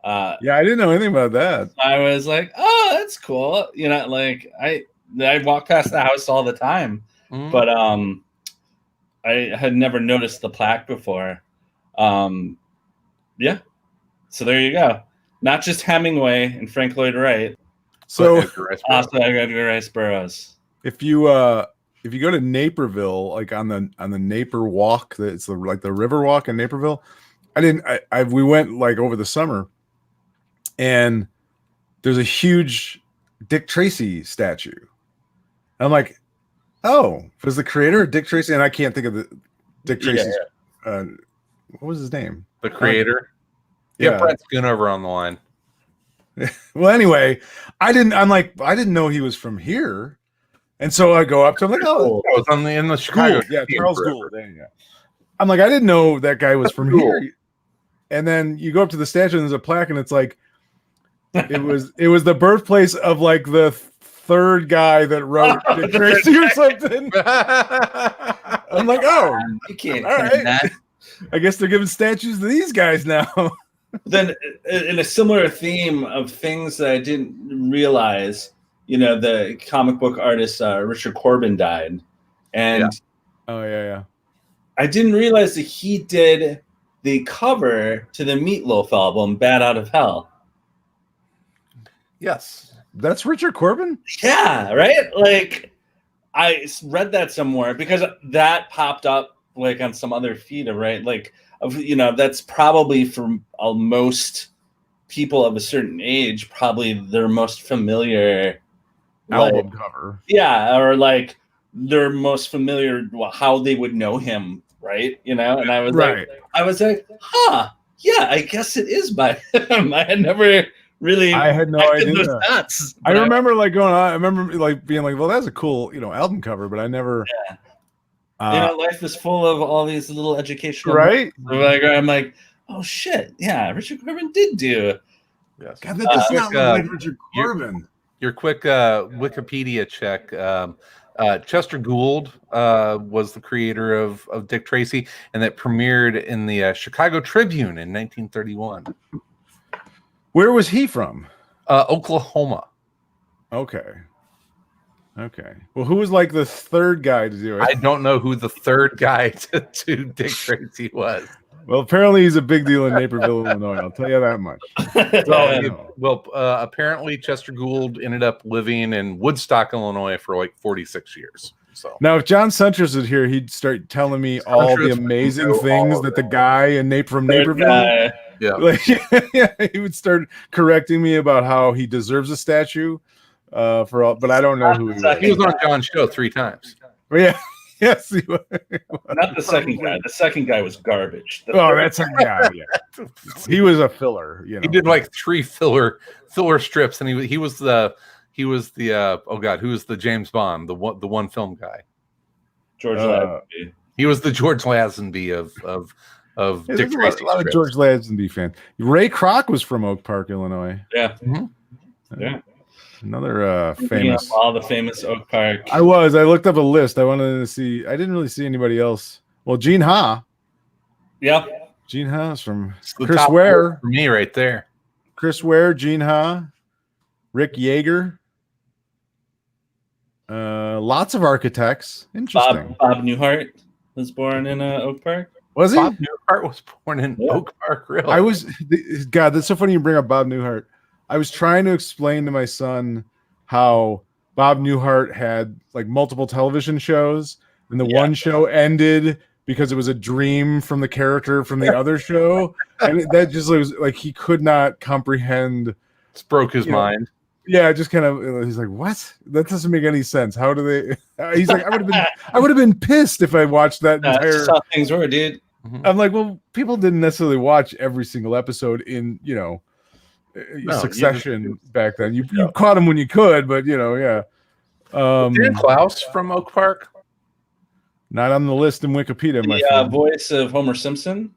I didn't know anything about that. I was like, oh, that's cool. I walk past the house all the time, but I had never noticed the plaque before. So there you go. Not just Hemingway and Frank Lloyd Wright. So also Edgar Rice Burroughs. If you go to Naperville, like on the Naper Walk, it's the river walk in Naperville. We went like over the summer, and there's a huge Dick Tracy statue. And I'm like, oh, was the creator of Dick Tracy? And I can't think of the Dick Tracy's. What was his name? The creator. Yeah, Brett Schoonover on the line. Well, anyway, I didn't know he was from here, and so I go up to him like, oh, I was in the Chicago. Yeah, Charles Gould. I'm like, I didn't know that guy was from here. and then you go up to the statue and there's a plaque, and it's like it was the birthplace of like the third guy that wrote Dick Tracy or something. I'm like, oh, you can't all claim right. that. I guess they're giving statues to these guys now. Then, in a similar theme of things that I didn't realize, the comic book artist Richard Corbin died, and Oh yeah. I didn't realize that he did the cover to the Meatloaf album, "Bad Out of Hell." Yes. That's Richard Corbin? Yeah, right? Like, I read that somewhere because that popped up like on some other feed, right? Like, that's probably for most people of a certain age, probably their most familiar Album cover. Yeah, or like their most familiar how they would know him, right? And I was like, huh, yeah, I guess it is by him. I had never really I had no idea. those dots, I remember like going on. I remember like being like, "Well, that's a cool, album cover," but I never. Yeah. Life is full of all these little educational. Right? I'm like, oh shit, yeah, Richard Corbin did do. Yes. God, that does not look like Richard Corbin. Your quick Wikipedia check. Chester Gould was the creator of Dick Tracy, and that premiered in the Chicago Tribune in 1931. Where was he from? Oklahoma. Okay. Well, who was like the third guy to do it? I don't know who the third guy to Dick Tracy was. Well, apparently he's a big deal in Naperville, Illinois. I'll tell you that much. Apparently Chester Gould ended up living in Woodstock, Illinois for like 46 years. So now, if John Suntress was here, he'd start telling me all the amazing things that the guy from Naperville. He would start correcting me about how he deserves a statue for all, but I don't know who he was. He was on John's show 3 times. Yeah. Yes, he was. Not the second guy. The second guy was garbage. That's a guy. Yeah. He was a filler. He did like 3 filler strips, and he was the oh god, who was the James Bond, the one film guy? George Lazenby. He was the George Lazenby of Dick Tracy. A lot of George Lazenby fans. Ray Kroc was from Oak Park, Illinois. Yeah. Mm-hmm. Yeah. Another famous. All the famous Oak Park. I looked up a list. I wanted to see. I didn't really see anybody else. Well, Gene Ha. Yep. Gene Ha's from Chris Ware. For me, right there. Chris Ware, Gene Ha, Rick Yeager. Lots of architects. Interesting. Bob Newhart was born in Oak Park. Was he? Bob Newhart was born in Oak Park. Really? God, that's so funny you bring up Bob Newhart. I was trying to explain to my son how Bob Newhart had like multiple television shows, and the one show ended because it was a dream from the character from the other show, and that just was like he could not comprehend. It broke his mind. Yeah, just kind of. He's like, "What? That doesn't make any sense. How do they?" He's like, "I would have been pissed if I watched that entire." That's just how things were, dude. I'm like, well, people didn't necessarily watch every single episode in succession back then. You caught them when you could, but Dan Klaus from Oak Park, not on the list in Wikipedia. The voice of Homer Simpson,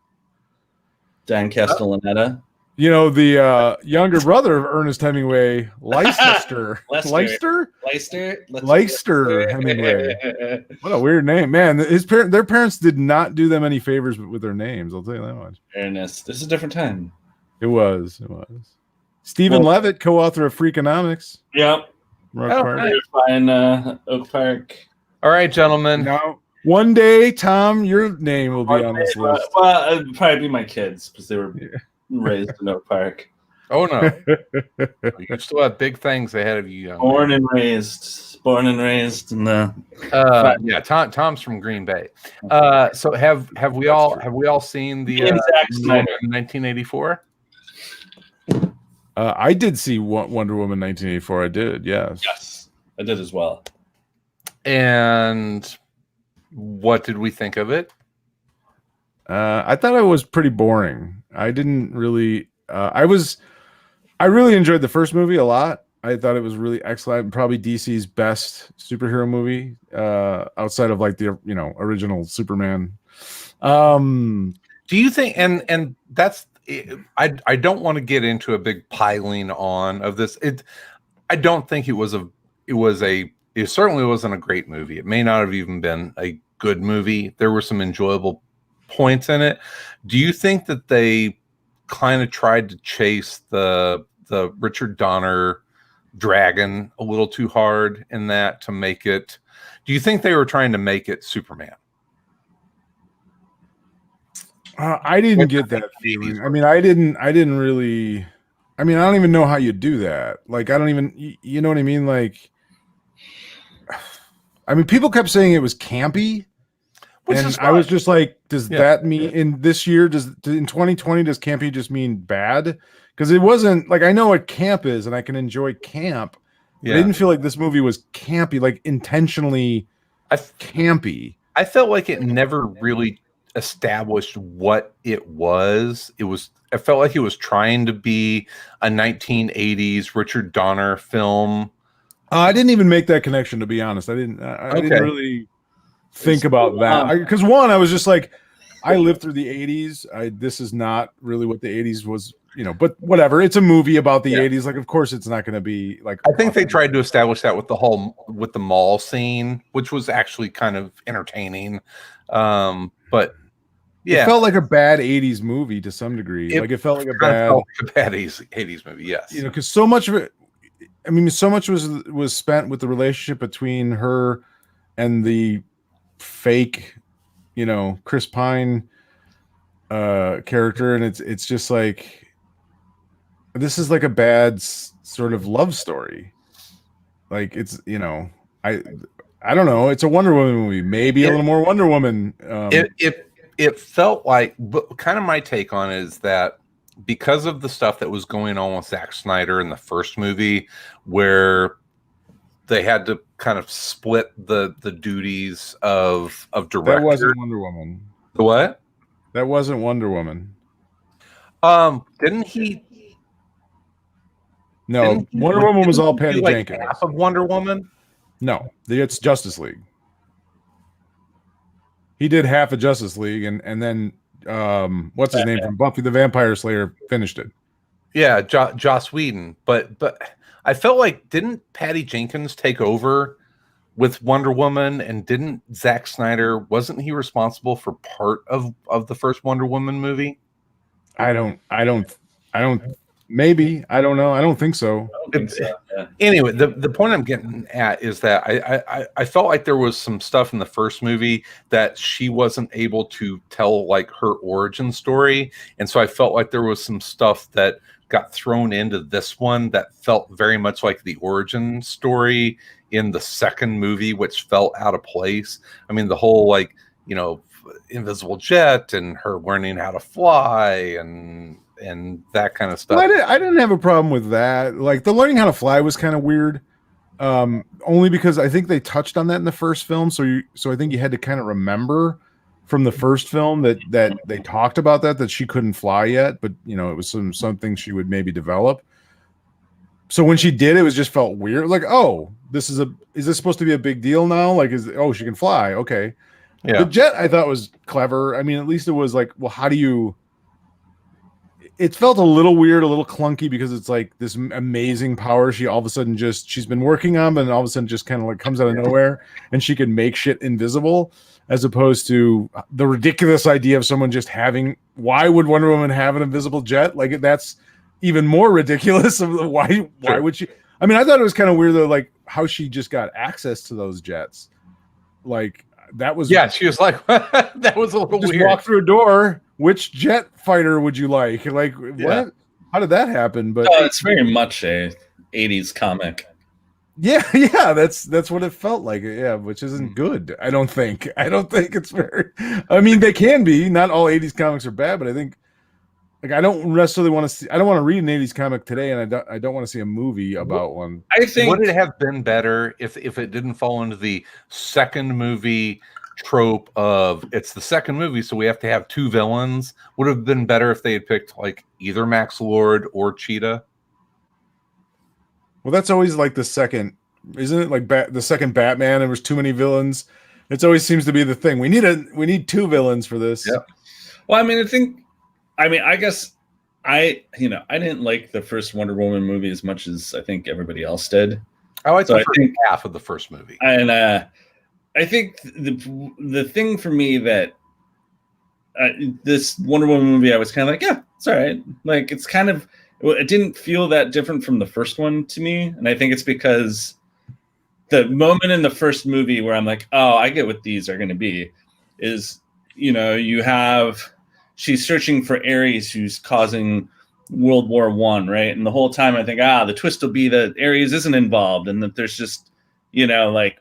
Dan Castellaneta. The younger brother of Ernest Hemingway, Leicester Hemingway. What a weird name, man. Their parents did not do them any favors with their names. I'll tell you that much. Ernest, this is a different time. It was. Stephen Levitt, co-author of Freakonomics. Yep. Oak Park. All right, gentlemen. Now, one day, Tom, your name will be on this list. Well, it'd probably be my kids because they were raised in Oak Park. Oh no, you still have big things ahead of you. Born and raised in the. Tom's from Green Bay. So have we all seen the 1984? I did see Wonder Woman 1984. I did, yes. Yes, I did as well. And what did we think of it? I thought it was pretty boring. I didn't really. I really enjoyed the first movie a lot. I thought it was really excellent. Probably DC's best superhero movie outside of like the original Superman. Do you think? And that's I don't want to get into a big piling on of this. I don't think it certainly wasn't a great movie. It may not have even been a good movie. There were some enjoyable points in it. Do you think that they kind of tried to chase the Richard Donner dragon a little too hard in that to make it? Do you think they were trying to make it Superman? I didn't get that feeling. I mean, I didn't really. I mean, I don't even know how you do that. Like, I don't even. You know what I mean? Like, I mean, people kept saying it was campy, and I was just like, does that mean in this year? In 2020 does campy just mean bad? Because it wasn't like, I know what camp is, and I can enjoy camp. Yeah. I didn't feel like this movie was campy, like intentionally campy. I felt like it never really established what it was. I felt like it was trying to be a 1980s Richard Donner film. I didn't even make that connection, to be honest. I didn't really think about that. Because I was just like, I lived through the 80s. This is not really what the 80s was, but whatever. It's a movie about the 80s. Like, of course it's not going to be like, I think they tried to establish that with the mall scene, which was actually kind of entertaining. But yeah, it felt like a bad 80s movie to some degree. It felt like a bad 80s movie. Yes. Because so much of it, I mean, so much was spent with the relationship between her and the fake, Chris Pine character, and it's just like, this is like a bad sort of love story. Like, it's I don't know. It's a Wonder Woman movie, maybe a little more Wonder Woman. It felt like, but kind of my take on it is that because of the stuff that was going on with Zack Snyder in the first movie, where they had to kind of split the duties of director. That wasn't Wonder Woman. The what? That wasn't Wonder Woman. Didn't he? No, Wonder Woman was all Patty Jenkins. Half of Wonder Woman? No, it's Justice League. He did half of Justice League, and then what's his name from Buffy the Vampire Slayer finished it. Yeah, Joss Whedon. But I felt like, didn't Patty Jenkins take over with Wonder Woman, and didn't Zack Snyder, wasn't he responsible for part of the first Wonder Woman movie? I don't maybe, I don't know. I don't think so. Yeah. Anyway, the point I'm getting at is that I felt like there was some stuff in the first movie that she wasn't able to tell, like her origin story. And so I felt like there was some stuff that got thrown into this one that felt very much like the origin story in the second movie, which felt out of place. I mean, the whole, invisible jet and her learning how to fly and that kind of stuff. Well, I didn't have a problem with that. Like, the learning how to fly was kind of weird, only because I think they touched on that in the first film. So I think you had to kind of remember from the first film that they talked about that she couldn't fly yet, but it was something she would maybe develop. So when she did, it just felt weird. Like, oh, is this supposed to be a big deal now? Like, she can fly? Okay. Yeah. The jet, I thought, was clever. I mean, at least it was like, well, how do you? It felt a little weird, a little clunky, because it's like this amazing power she all of a sudden she's been working on, but all of a sudden just kind of like comes out of nowhere, and she can make shit invisible, as opposed to the ridiculous idea of someone just having. Why would Wonder Woman have an invisible jet? Like, that's even more ridiculous. Why would she? I mean, I thought it was kind of weird though, like how she just got access to those jets. Like, that was, she was like, that was a little just weird. Walk through a door. Which jet fighter would you like? Like, what? How did that happen? But it's very much a 80s comic. Yeah, that's what it felt like. Yeah, which isn't good. I don't think it's very. I mean, they can be. Not all 80s comics are bad, but I think, like, I don't necessarily want to see. I don't want to read an 80s comic today, and I don't want to see a movie about one. I think, would it have been better if it didn't fall into the second movie trope of it's the second movie, so we have to have two villains? Would have been better if they had picked like either Max Lord or Cheetah. Well, that's always like the second, isn't it? Like the second Batman, there was too many villains. It always seems to be the thing. We need two villains for this. Yeah. Well, I mean, I guess I didn't like the first Wonder Woman movie as much as I think everybody else did. I like So the I first think- half of the first movie. And I think the thing for me that this Wonder Woman movie, I was kind of like, yeah, it's all right. Like, it's kind of, it didn't feel that different from the first one to me. And I think it's because the moment in the first movie where I'm like, oh, I get what these are going to be is, you have, she's searching for Ares who's causing World War I, right? And the whole time I think, the twist will be that Ares isn't involved and that there's just, like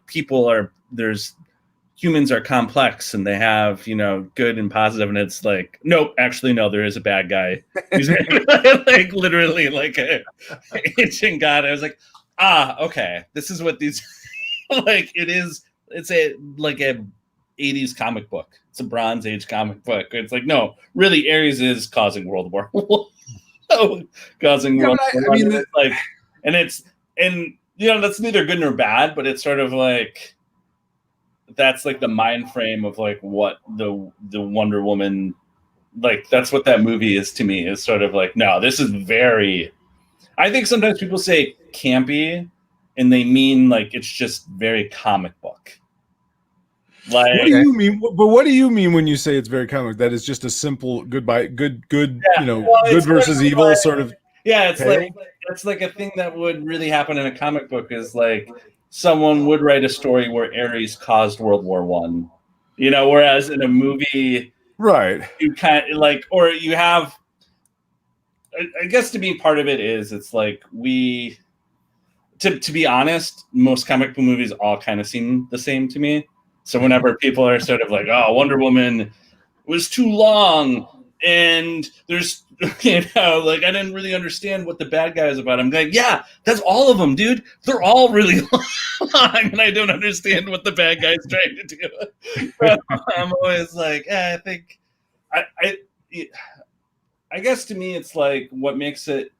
humans are complex and they have, good and positive, and it's like, nope, actually, no, there is a bad guy. He's like literally like a ancient god. I was like, okay, this is what these like it is. It's a 80s comic book. It's a Bronze Age comic book. It's like, no, really, Ares is causing World War. Causing World War. I mean, that's neither good nor bad, but it's sort of like, that's like the mind frame of like what the Wonder Woman, like that's what that movie is to me, is sort of like, no, this is very, I think sometimes people say campy and they mean like it's just very comic book. Like, what do you mean? But what do you mean when you say it's very comic? That is just a simple good versus evil like, sort of. Yeah, it's like a thing that would really happen in a comic book, is like someone would write a story where Ares caused World War I, whereas in a movie, right, you kind of like, or you have, I guess to be part of it is, it's like to be honest, most comic book movies all kind of seem the same to me. So whenever people are sort of like, oh, Wonder Woman was too long and there's, like, I didn't really understand what the bad guy is about. I'm like, yeah, that's all of them, dude. They're all really long, and I don't understand what the bad guy's trying to do. But I'm always like, I think, I guess to me, it's like what makes it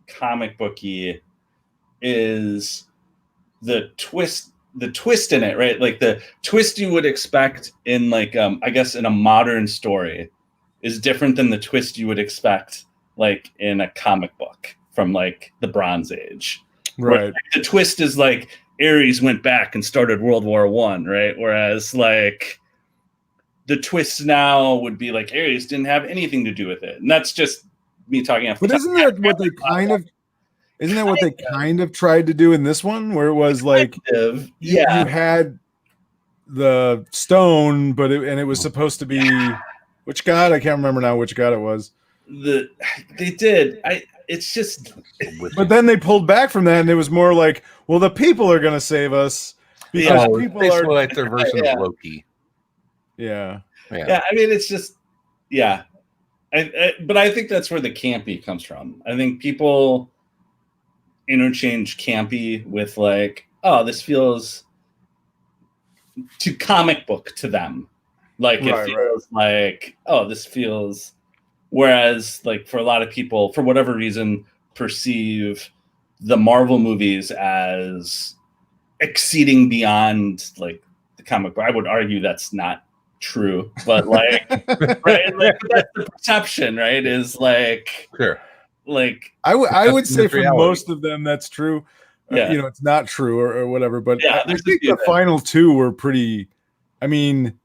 comic booky is the twist in it, right? Like the twist you would expect in like, I guess in a modern story is different than the twist you would expect like in a comic book from like the Bronze Age. Right. Where, like, the twist is like Ares went back and started World War I, right? Whereas like the twist now would be like Ares didn't have anything to do with it. And that's just me talking off the top. Isn't that what they kind of tried to do in this one, where it was like, you had the stone, but it was supposed to be which god? I can't remember now which god it was. They did. It's just. But then they pulled back from that, and it was more like, well, the people are going to save us because people are like their version of Loki. Yeah. I mean, it's just, but I think that's where the campy comes from. I think people interchange campy with like, oh, this feels to comic book to them. Like it feels like, oh, this feels, whereas like for a lot of people, for whatever reason, perceive the Marvel movies as exceeding beyond like the comic book. I would argue that's not true, but like, right, like that's the perception, right? Is like, sure. Like I would say for most of them that's true. It's not true or whatever. But I think the final two were pretty. I mean,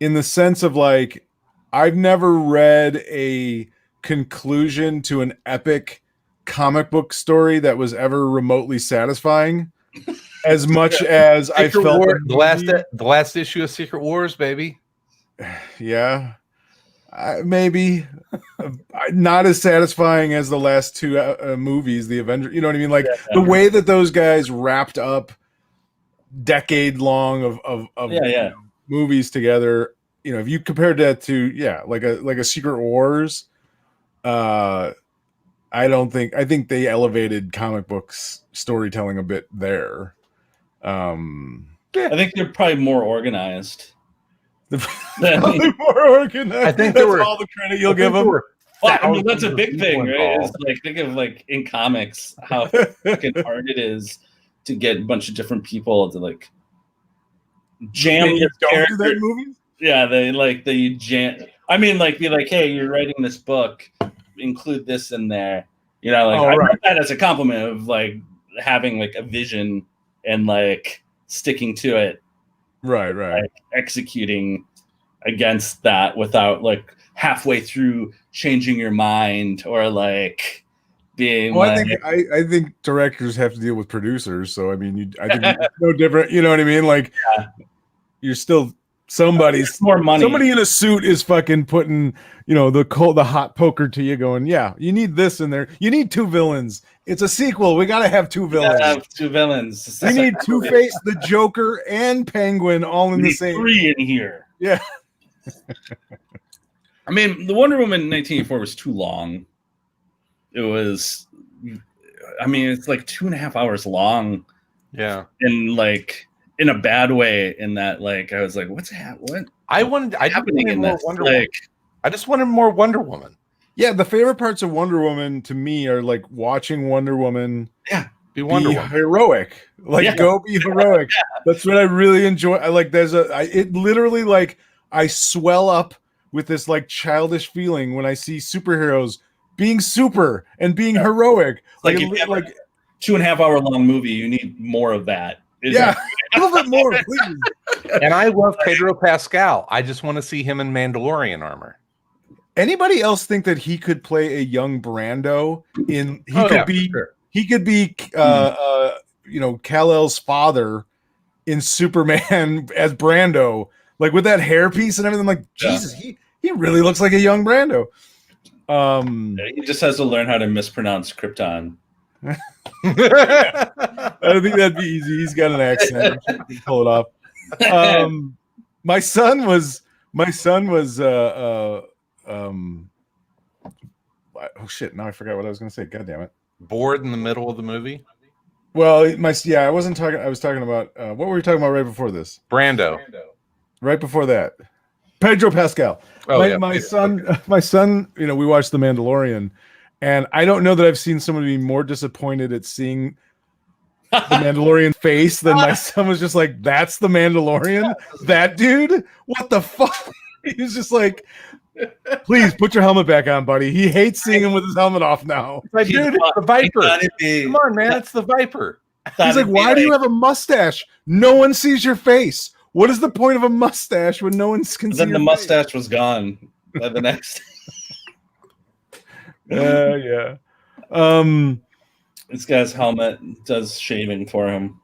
in the sense of like, I've never read a conclusion to an epic comic book story that was ever remotely satisfying. As much as Secret I felt War, the last issue of Secret Wars, baby. Yeah, maybe not as satisfying as the last two movies, the Avengers. You know what I mean? Like the way that those guys wrapped up decade long of movies together. You know, if you compared that to like a Secret Wars, I think they elevated comic books storytelling a bit there. I think they're probably more organized. Probably more organized. I think that's all the credit you'll give them. Well, I mean, that's a big thing, right? It's like, think of like in comics how fucking hard it is to get a bunch of different people to like jam your character. Movies? Yeah, they jam. I mean, like be like, hey, you're writing this book. include this in there. You know, like Oh, I right. meant that as a compliment of like having like a vision and like sticking to it, Right. like executing against that without like halfway through changing your mind or like being Well, like, I think directors have to deal with producers, so I mean, I think it's no different. You know what I mean? Like, you're still somebody's more money. Somebody in a suit is fucking putting, the hot poker to you, going, yeah, you need this in there. You need two villains. It's a sequel. We gotta have two You villains. gotta have two villains. We need Two-Face, the Joker, and Penguin all in We the need same. three in here. Yeah. I mean, the Wonder Woman 1984 was too long. It was, I mean, it's like 2.5 hours long. Yeah. And like in a bad way, in that like I was like, what I wanted happening in more this? Wonder Woman. Like, I just wanted more Wonder Woman. Yeah, the favorite parts of Wonder Woman to me are like watching Wonder Woman Be Wonder be Woman. heroic. Like, go be heroic. That's what I really enjoy. I like, it literally, like, I swell up with this like childish feeling when I see superheroes being super and being heroic. like, if you have a 2.5 hour long movie, you need more of that. Yeah, a little bit more, please. And I love Pedro Pascal. I just want to see him in Mandalorian armor. Anybody else think that he could play a young Brando in? He could be Kal-El's father in Superman as Brando, like with that hairpiece and everything. Like, Jesus, he really looks like a young Brando. He just has to learn how to mispronounce Krypton. I don't think that'd be easy. He's got an accent. I'm sure he can pull it off. My son was oh shit, now I forgot what I was going to say. God damn it. Bored in the middle of the movie? Well, I wasn't talking. I was talking about what were we talking about right before this? Brando. Right before that, Pedro Pascal. My son. We watched The Mandalorian, and I don't know that I've seen somebody be more disappointed at seeing the Mandalorian face than my son was. Just like, that's the Mandalorian. That dude. What the fuck? He was just like, please put your helmet back on, buddy. He hates seeing him with his helmet off now. Like, dude, it's the Viper. Come on, man, it's the Viper. He's like, why do you have a mustache? No one sees your face. What is the point of a mustache when no one can see Then your the face? mustache was gone by the next. Yeah. This guy's helmet does shaving for him.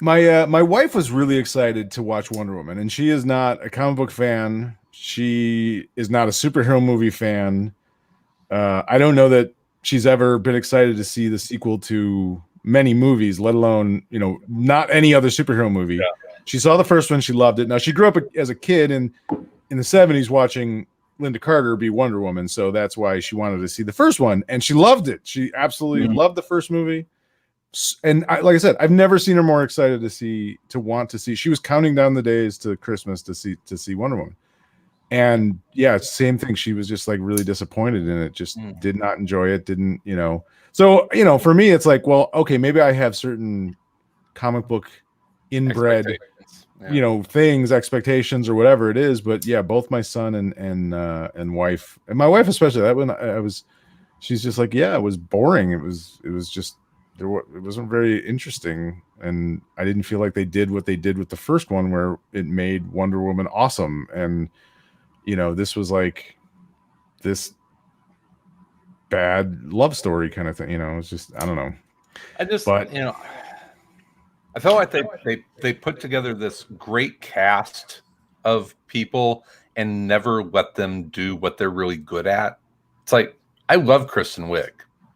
My wife was really excited to watch Wonder Woman, and she is not a comic book fan. She is not a superhero movie fan. I don't know that she's ever been excited to see the sequel to many movies, let alone, not any other superhero movie. Yeah. She saw the first one. She loved it. Now, she grew up as a kid in the 70s watching Linda Carter be Wonder Woman. So that's why she wanted to see the first one. And she loved it. She absolutely loved the first movie. And like I said, I've never seen her more excited to want to see. She was counting down the days to Christmas to see Wonder Woman. And yeah, same thing. She was just like really disappointed in it. Just did not enjoy it. Didn't, So, for me, it's like, well, okay, maybe I have certain comic book inbred, things, expectations, or whatever it is. But yeah, both my son and wife, and my wife especially, she's just like, yeah, it was boring. It was just it wasn't very interesting, and I didn't feel like they did what they did with the first one, where it made Wonder Woman awesome. And this was like this bad love story kind of thing. It's just, I don't know. I felt like they put together this great cast of people and never let them do what they're really good at. It's like, I love Kristen Wiig.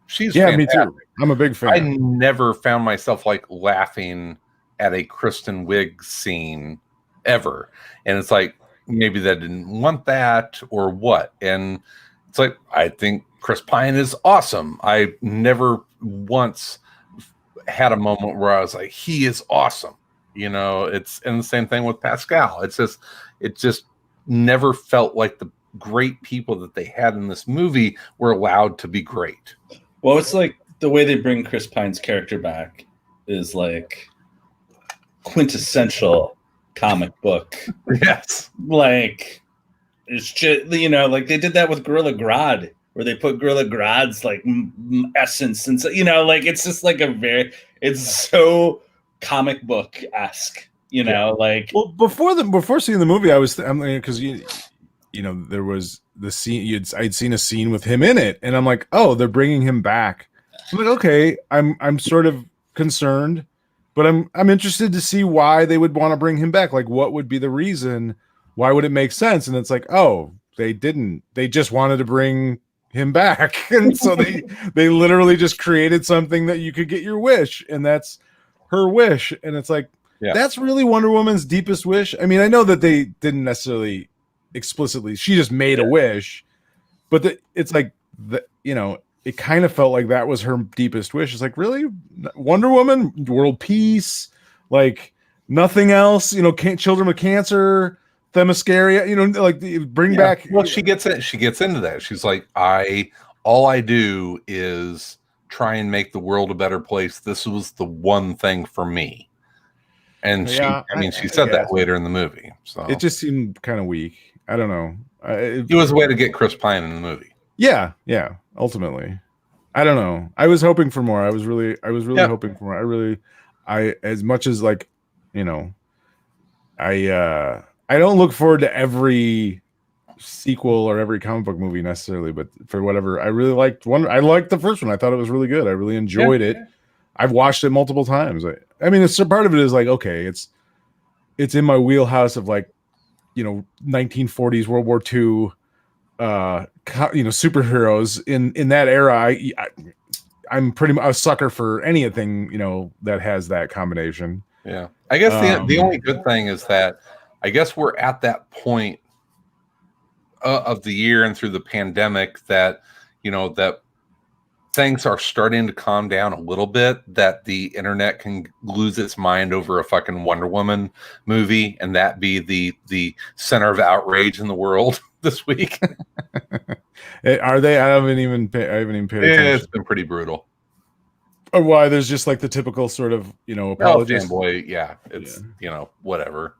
She's fantastic. Me too. I'm a big fan. I never found myself like laughing at a Kristen Wiig scene ever. And it's like, maybe they didn't want that or what. And it's like, I think Chris Pine is awesome. I never once had a moment where I was like, he is awesome. It's, and the same thing with Pascal. It just never felt like the great people that they had in this movie were allowed to be great. Well, it's like the way they bring Chris Pine's character back is like quintessential comic book. Yes. Like, it's just, like they did that with Gorilla Grodd, where they put Gorilla Grodd's like essence and so, you know, like it's just like it's so comic book esque, you know, like. Well, before seeing the movie, I'm like, because you know, there was the scene I'd seen a scene with him in it, and I'm like, oh, they're bringing him back. I'm like, okay, I'm sort of concerned, but I'm interested to see why they would want to bring him back. Like, what would be the reason? Why would it make sense? And it's like, oh, they just wanted to bring him back, and so they literally just created something that you could get your wish, and that's her wish. And it's like, that's really Wonder Woman's deepest wish. I mean, I know that they didn't necessarily explicitly, she just made a wish, but it's like, you know, it kind of felt like that was her deepest wish. It's like, really, Wonder Woman, world peace, like nothing else, you know, children with cancer, Themyscira, you know, like bring back. Well, she gets into that. She's like, all I do is try and make the world a better place. This was the one thing for me. And she said that later in the movie. So it just seemed kind of weak. I don't know. It was a way to get Chris Pine in the movie. Yeah. Ultimately, I don't know. I was hoping for more. I was really hoping for more. I as much as like, you know, I don't look forward to every sequel or every comic book movie necessarily, but for whatever, I really liked one. I liked the first one. I thought it was really good. I really enjoyed it. I've watched it multiple times. I mean, it's a part of it is like, okay, it's in my wheelhouse of like, you know, 1940s World War II, you know, superheroes in that era. I'm pretty much a sucker for anything, you know, that has that combination. Yeah, I guess the only good thing is that I guess we're at that point of the year and through the pandemic that, you know, that things are starting to calm down a little bit, that the internet can lose its mind over a fucking Wonder Woman movie and that be the center of outrage in the world this week. Are they? I haven't even paid attention. It's been pretty brutal. Or why there's just like the typical sort of, you know, apologist. Fanboy, you know, whatever.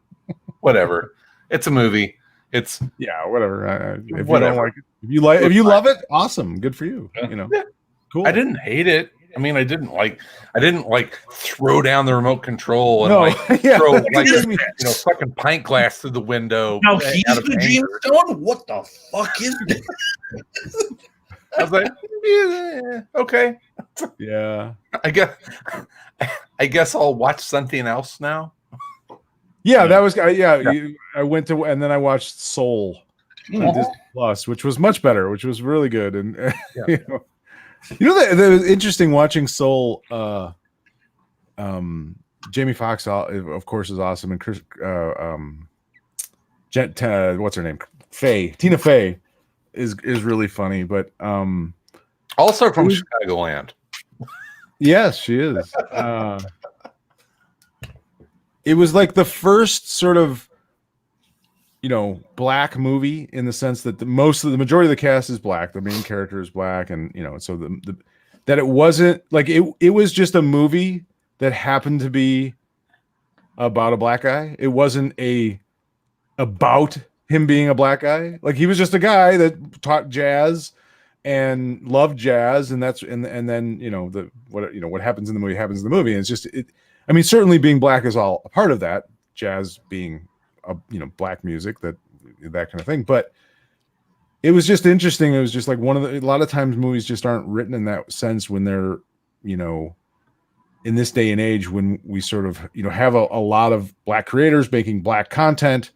It's a movie. It's whatever. If you don't like it, if you love it, awesome, good for you. You know, cool. I didn't hate it. I mean, I didn't like throw down the remote control and throw like fucking pint glass through the window. Now he's the Dreamstone. What the fuck is this? I was like, yeah, okay, yeah. I guess I'll watch something else now. Yeah, that was I went to, and then I watched Soul on Disney Plus, which was much better, which was really good. And you know that was interesting watching Soul. Jamie Foxx, of course, is awesome, and Chris, what's her name? Tina Fey is really funny, but also from Chicagoland. Yes, she is. It was like the first sort of, you know, black movie in the sense that the majority of the cast is black. The main character is black, and you know, so that it wasn't like it was just a movie that happened to be about a black guy. It wasn't about him being a black guy. Like he was just a guy that taught jazz and loved jazz, and that's and then you know what happens in the movie happens in the movie. And it's just I mean, certainly being black is all a part of that. Jazz being black music, that kind of thing. But it was just interesting. It was just like a lot of times movies just aren't written in that sense when they're, you know, in this day and age when we sort of, you know, have a lot of black creators making black content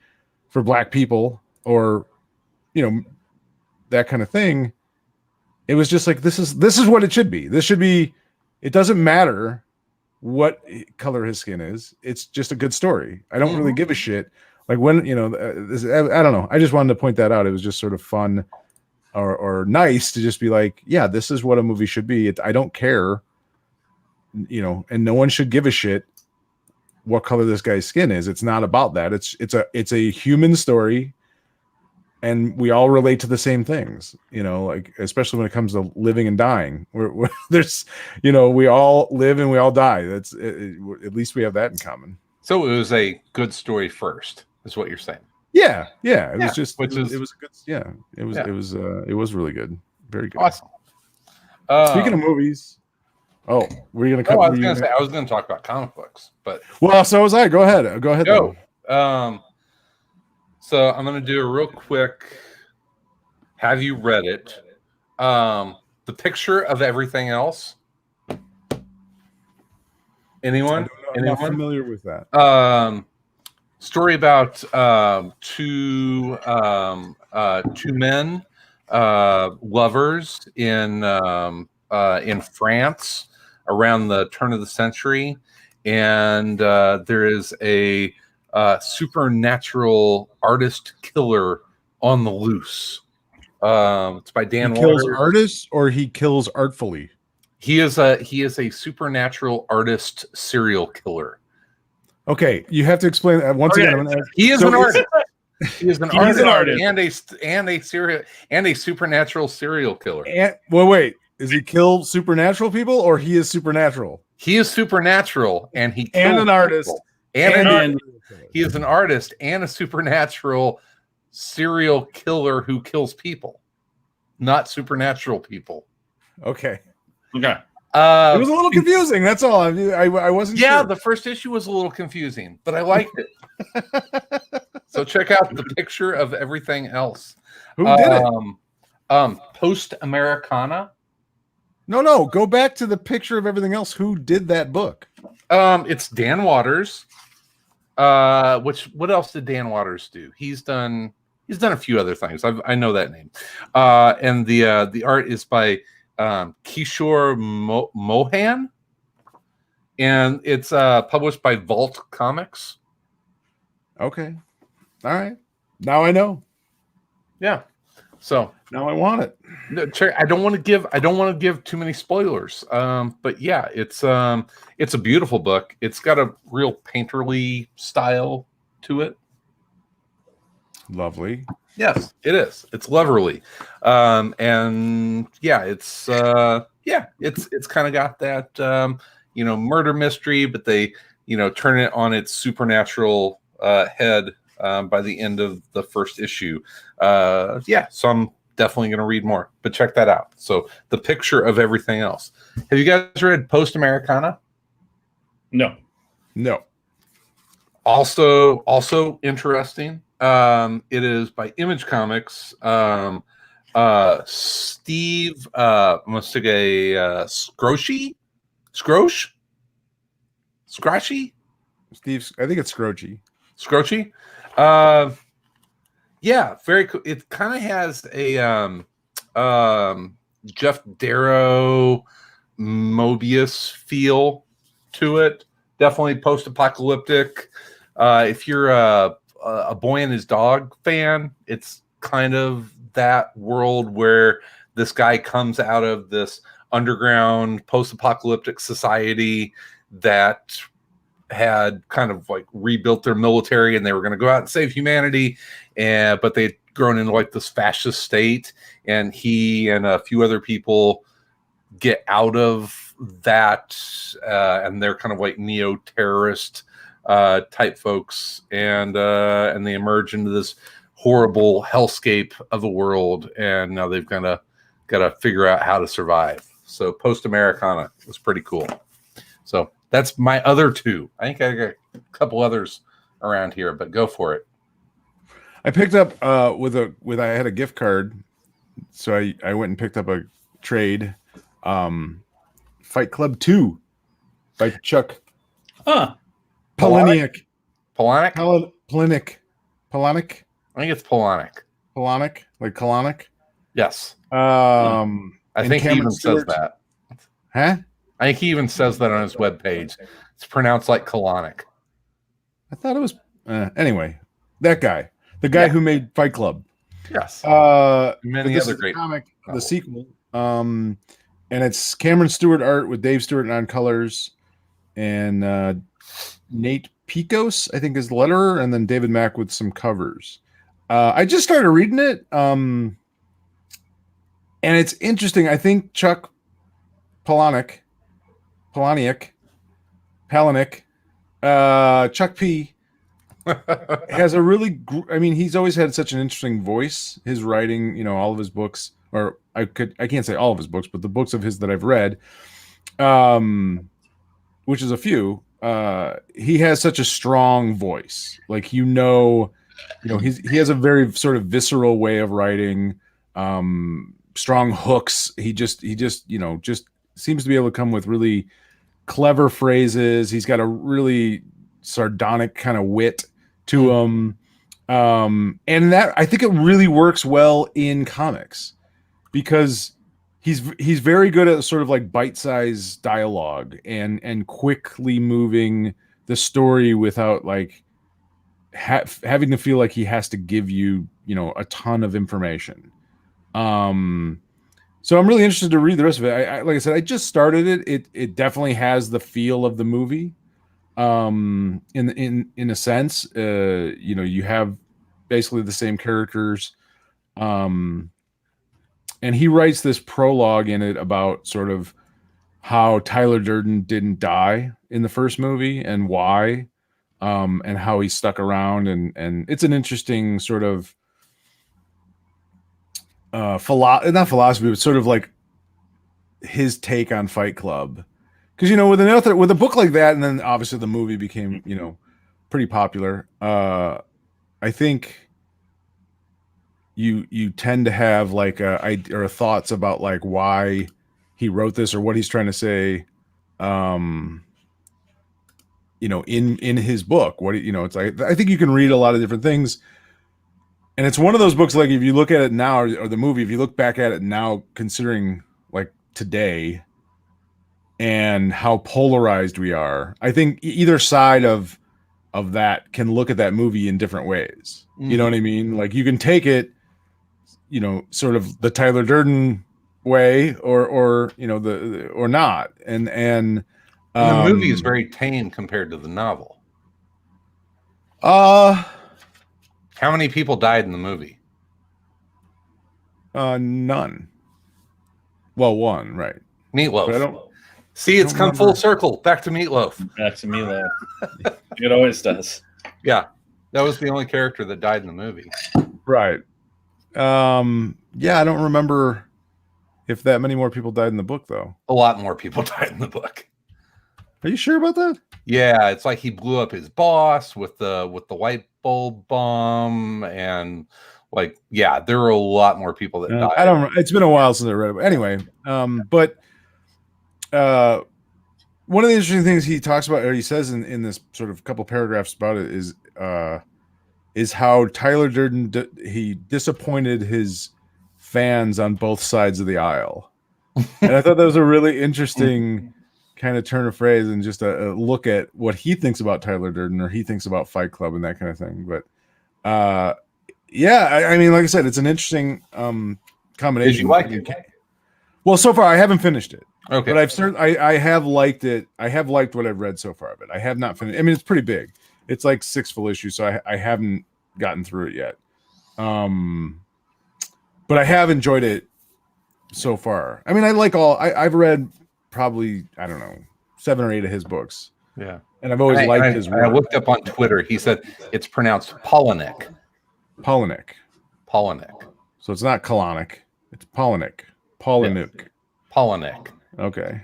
for black people or, you know, that kind of thing. It was just like, this is what it should be. This should be, it doesn't matter what color his skin is. It's just a good story. I don't really give a shit. Like when, you know, I don't know. I just wanted to point that out. It was just sort of fun or nice to just be like, yeah, this is what a movie should be. I don't care, you know, and no one should give a shit what color this guy's skin is. It's not about that. It's a human story, and we all relate to the same things, you know, like especially when it comes to living and dying. There's, you know, we all live and we all die. That's at least we have that in common. So it was a good story first, is what you're saying. Yeah. It was just, it was a good, it was really good. Very good. Awesome. Speaking of movies, were you gonna cut? I was gonna say I was gonna talk about comic books, but well, so was I. Go ahead. Go ahead. go. So I'm gonna do a real quick. Have you read it? The Picture of Everything Else. Anyone? I'm not familiar with that. Story about two men, lovers in France around the turn of the century, and there is a supernatural artist killer on the loose. It's by Dan He kills Waters. artists, or he kills artfully. He is a supernatural artist serial killer. Okay, you have to explain that once again. I'm gonna, He is an artist. He is an artist and a supernatural serial killer. wait, is he kill supernatural people, or he is supernatural? He is supernatural, and he kills and an artist. people. And he is an artist and a supernatural serial killer who kills people, not supernatural people. Okay. Okay. It was a little confusing. That's all. I wasn't. Yeah, sure. the first issue was a little confusing, but I liked it. So check out The Picture of Everything Else. Who did it? Post Americana. No. Go back to The Picture of Everything Else. Who did that book? It's Dan Waters. What else did Dan Waters do? He's done a few other things. I know that name. And the art is by Kishore Mohan, and it's published by Vault Comics. Okay. All right. Now I know. Yeah. So now I want it. I don't want to give too many spoilers. But yeah, it's a beautiful book. It's got a real painterly style to it. Lovely. Yes, it is. It's loverly. And yeah, it's kind of got that murder mystery, but they turn it on its supernatural head by the end of the first issue. So I'm definitely going to read more, but check that out. So The Picture of Everything Else. Have you guys read Post Americana? No. Also interesting. It is by Image Comics. Steve Scrochy? Steve, I think it's Scrochy. Yeah, very cool. It kind of has a Jeff Darrow Mobius feel to it. Definitely post-apocalyptic. If you're a Boy and His Dog fan, it's kind of that world where this guy comes out of this underground post-apocalyptic society that had kind of like rebuilt their military, and they were going to go out and save humanity, but they'd grown into like this fascist state, and he and a few other people get out of that, and they're kind of like neo-terrorist type folks, and they emerge into this horrible hellscape of a world, and now they've got to figure out how to survive. So Post Americana was pretty cool. So that's my other two. I think I got a couple others around here, but go for it. I picked up I had a gift card, so I went and picked up a trade, Fight Club 2 by Chuck Palahniuk. Palahniuk? Palahniuk? I think it's Palahniuk. Palahniuk? Like colonic? Yes. I think he even says that. Huh? I think he even says that on his webpage. It's pronounced like colonic. I thought it was... anyway, that guy. The guy who made Fight Club. Yes. Many other great comic, the sequel. And it's Cameron Stewart art with Dave Stewart on colors, and Nate Picos, I think, is the letterer, and then David Mack with some covers. I just started reading it, and it's interesting. I think Chuck Palahniuk, Chuck P. has a really, he's always had such an interesting voice. His writing, all of his books or I can't say all of his books, but the books of his that I've read, which is a few, he has such a strong voice. Like, he has a very sort of visceral way of writing, strong hooks. He just just seems to be able to come with really clever phrases. He's got a really sardonic kind of wit to him. And that, I think it really works well in comics because he's very good at sort of like bite-sized dialogue and quickly moving the story without like having to feel like he has to give you, a ton of information. So I'm really interested to read the rest of it. Like I said, I just started it. It definitely has the feel of the movie. In a sense, you have basically the same characters. And he writes this prologue in it about sort of how Tyler Durden didn't die in the first movie and why, and how he stuck around. And it's an interesting sort of not philosophy, but sort of like his take on Fight Club. Because with a book like that, and then obviously the movie became pretty popular. I think you tend to have like or thoughts about like why he wrote this or what he's trying to say. In his book, it's like I think you can read a lot of different things. And it's one of those books, like if you look at it now or the movie, if you look back at it now, considering like today and how polarized we are, I think either side of that can look at that movie in different ways. You know what I mean? Like you can take it, sort of the Tyler Durden way or not. And the movie is very tame compared to the novel. How many people died in the movie? None. Well, one, right? Meatloaf. But it's come full circle. Back to Meatloaf. Back to Meatloaf. It always does. Yeah, that was the only character that died in the movie. Right. Yeah, I don't remember if that many more people died in the book, though. A lot more people died in the book. Are you sure about that? Yeah, it's like he blew up his boss with the light bulb bomb, and like, yeah, there were a lot more people that died. I don't. It's been a while since I read it. But anyway, but one of the interesting things he talks about, or he says in this sort of couple paragraphs about it, is how Tyler Durden he disappointed his fans on both sides of the aisle, and I thought that was a really interesting kind of turn of phrase and just a look at what he thinks about Tyler Durden or he thinks about Fight Club and that kind of thing. But yeah, I mean, like I said, it's an interesting combination. Did you like it? Well, so far I haven't finished it. Okay, but I have liked it. I have liked what I've read so far of it. I have not finished. I mean, it's pretty big. It's like 6 full issues, so I haven't gotten through it yet. But I have enjoyed it so far. I mean, I've read probably, I don't know, 7 or 8 of his books. Yeah. And I've always liked his work. I looked up on Twitter. He said it's pronounced Polinick. Polinick. So it's not colonic. It's Polinick. Polinick. Polinick. Okay.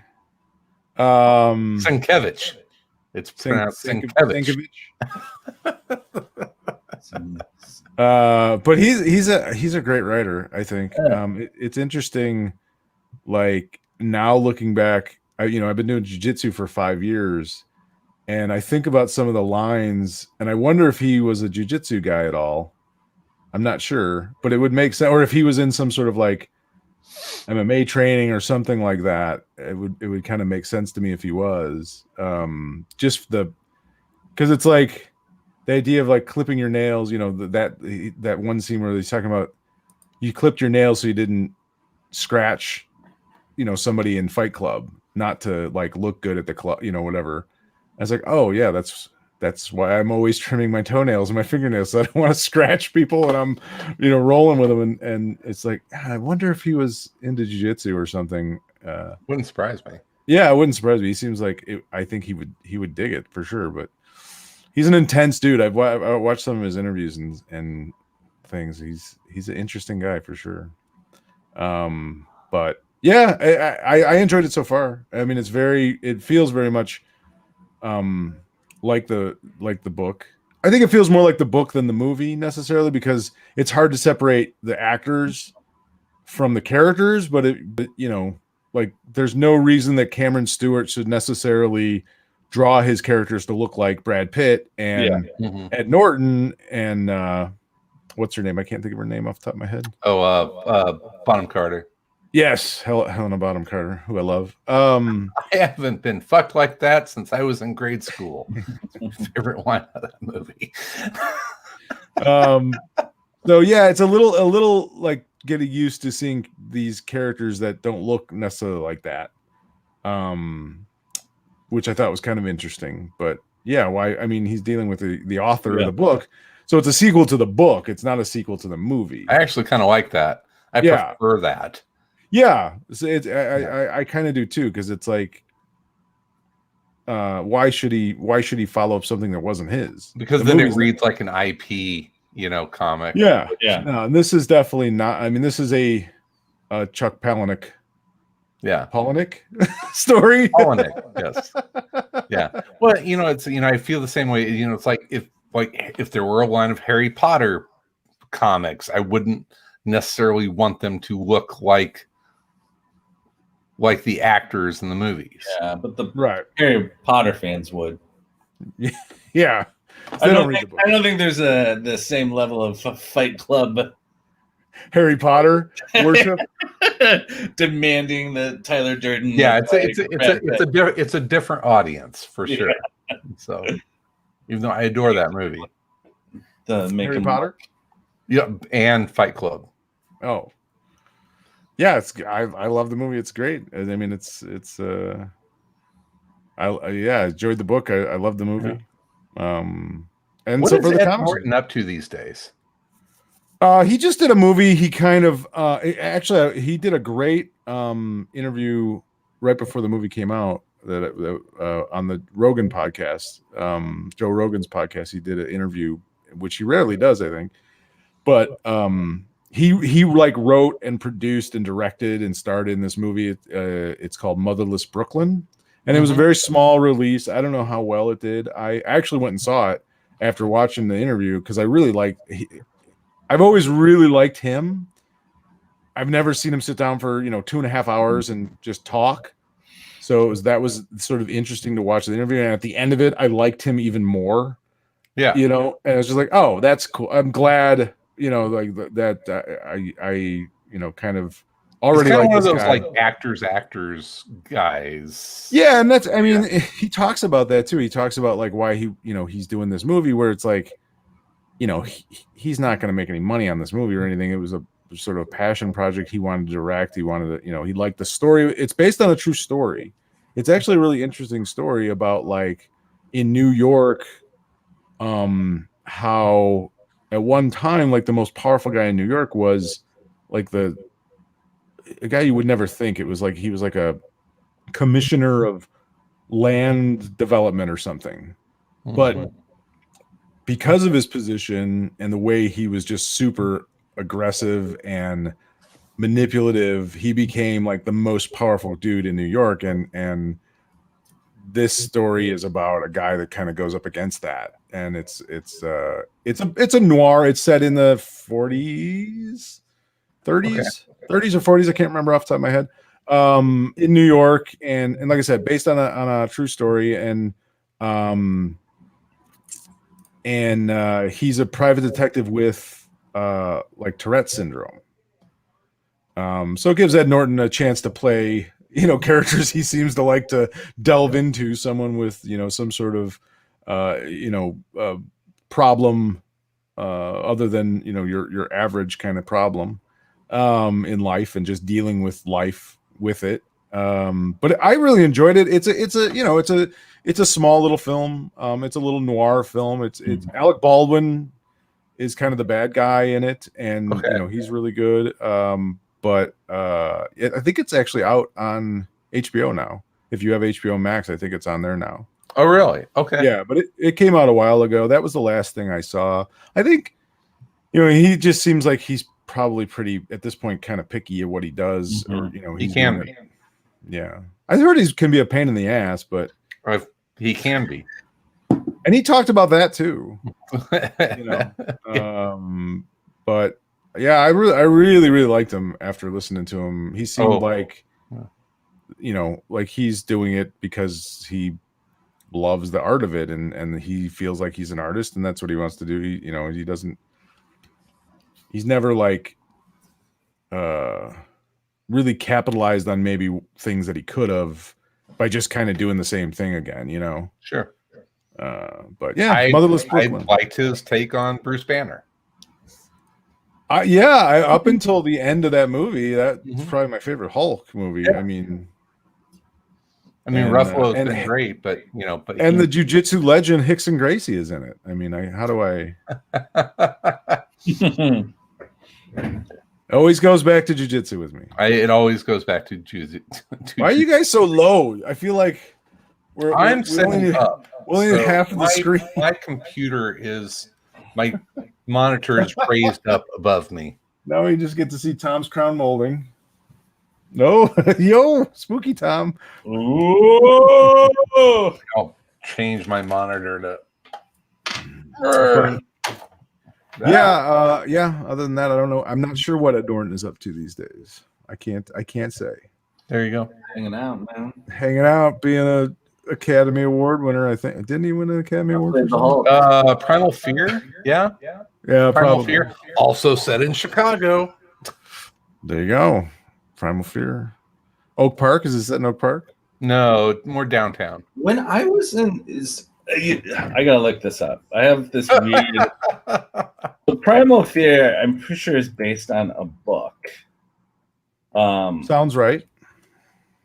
Sienkiewicz. It's pronounced Sienkiewicz. But he's a great writer, I think. It's interesting, like now looking back, I've been doing jiu-jitsu for 5 years, and I think about some of the lines, and I wonder if he was a jiu-jitsu guy at all. I'm not sure, but it would make sense, or if he was in some sort of like MMA training or something like that. It would kind of make sense to me if he was. Because it's like the idea of like clipping your nails, that one scene where he's talking about you clipped your nails so you didn't scratch, somebody in Fight Club, not to like look good at the club, whatever. I was like, oh yeah, that's why I'm always trimming my toenails and my fingernails. So I don't want to scratch people and I'm, rolling with them. And it's like, I wonder if he was into jiu-jitsu or something. Wouldn't surprise me. Yeah, it wouldn't surprise me. He seems like I think he would dig it for sure. But he's an intense dude. I've watched some of his interviews and things. He's an interesting guy for sure. But yeah, I enjoyed it so far. I mean, it feels very much like the book. I think it feels more like the book than the movie necessarily, because it's hard to separate the actors from the characters, but like there's no reason that Cameron Stewart should necessarily draw his characters to look like Brad Pitt and Ed Norton and what's her name? I can't think of her name off the top of my head. Bonham Carter. Yes, Helena Bonham Carter, who I love. I haven't been fucked like that since I was in grade school. It's my favorite line of that movie. So yeah, it's a little like getting used to seeing these characters that don't look necessarily like that, which I thought was kind of interesting. But yeah, why? I mean, he's dealing with the author of the book, so it's a sequel to the book. It's not a sequel to the movie. I actually kind of like that. I prefer that. Yeah, so I kind of do too, because it's like, why should he follow up something that wasn't his? Because then it reads like an IP, comic. Yeah. No, and this is definitely not. I mean, this is a Chuck Palahniuk. Yeah, Palahniuk story. Palahniuk, yes. Yeah. Well, it's I feel the same way. It's like if there were a line of Harry Potter comics, I wouldn't necessarily want them to look like the actors in the movies. Yeah, but the Harry Potter fans would. Yeah. I don't think there's the same level of Fight Club Harry Potter worship demanding that Tyler Durden. Yeah, it's a different audience for sure. So, even though I adore that movie, Harry Potter, and Fight Club. Oh, yeah, I love the movie. It's great. I mean, I enjoyed the book. I love the movie. And what so is for the Ed Norton up to these days? He just did a movie. He kind of actually he did a great interview right before the movie came out that on the Rogan podcast, Joe Rogan's podcast. He did an interview, which he rarely does, I think, but he like wrote and produced and directed and starred in this movie. It's called Motherless Brooklyn, and it was a very small release. I don't know how well it did. I actually went and saw it after watching the interview because I really liked. I've always really liked him. I've never seen him sit down for 2.5 hours and just talk. So that was sort of interesting to watch the interview. And at the end of it, I liked him even more. Yeah, and I was just like, oh, that's cool. I'm glad. Like that I kind of already like one of this those guy. Like actors guys. Yeah, and that's he talks about that too. He talks about like why he's doing this movie where it's like, he's not going to make any money on this movie or anything. It was a sort of passion project. He wanted to direct. He wanted to, he liked the story. It's based on a true story. It's actually a really interesting story about like in New York, how at one time, like the most powerful guy in New York was like a guy you would never think. It was like he was like a commissioner of land development or something, but because of his position and the way he was just super aggressive and manipulative, he became like the most powerful dude in New York. And this story is about a guy that kind of goes up against that. And it's a noir. It's set in the 40s, 30s or 40s. I can't remember off the top of my head. In New York, and like I said, based on a true story. And he's a private detective with like Tourette's syndrome. So it gives Ed Norton a chance to play, characters he seems to like to delve into. Someone with, some sort of, problem other than, your average kind of problem in life and just dealing with life with it. But I really enjoyed it. It's a small little film. It's a little noir film. It's Alec Baldwin is kind of the bad guy in it, and he's really good. But I think it's actually out on HBO now. If you have HBO Max, I think it's on there now. Oh, really? Okay. Yeah, but it came out a while ago. That was the last thing I saw. I think, he just seems like he's probably pretty at this point kind of picky at what he does, or he can be. Yeah, I heard he can be a pain in the ass, but he can be, and he talked about that too. But yeah, I really liked him after listening to him. He seemed like like he's doing it because he loves the art of it, and he feels like he's an artist, and that's what he wants to do. He doesn't. He's never like really capitalized on maybe things that he could have by just kind of doing the same thing again, Sure. But yeah, Motherless Brooklyn. I liked his take on Bruce Banner. Up until the end of that movie, that's probably my favorite Hulk movie. Yeah. I mean, Ruffalo's been great, but and the jiu-jitsu legend Hickson Gracie is in it. I mean, how do I? It always goes back to jiu-jitsu with me. It always goes back to jiu-jitsu. Why are you guys so low? I feel like I'm setting up. Only half of the screen. My computer my monitor is raised up above me. Now we just get to see Tom's crown molding. No, yo, spooky Tom. Ooh. I'll change my monitor to. Yeah. Other than that, I don't know. I'm not sure what Adorn is up to these days. I can't say. There you go. Hanging out, man. Hanging out, being a Academy Award winner. I think didn't he win an Academy Award? Primal Fear. Yeah. Primal Fear. Also set in Chicago. There you go. Primal Fear. Oak Park. Is it set in Oak Park? No, more downtown. When I was I gotta look this up. I have this weird. The Primal Fear, I'm pretty sure, is based on a book. Sounds right.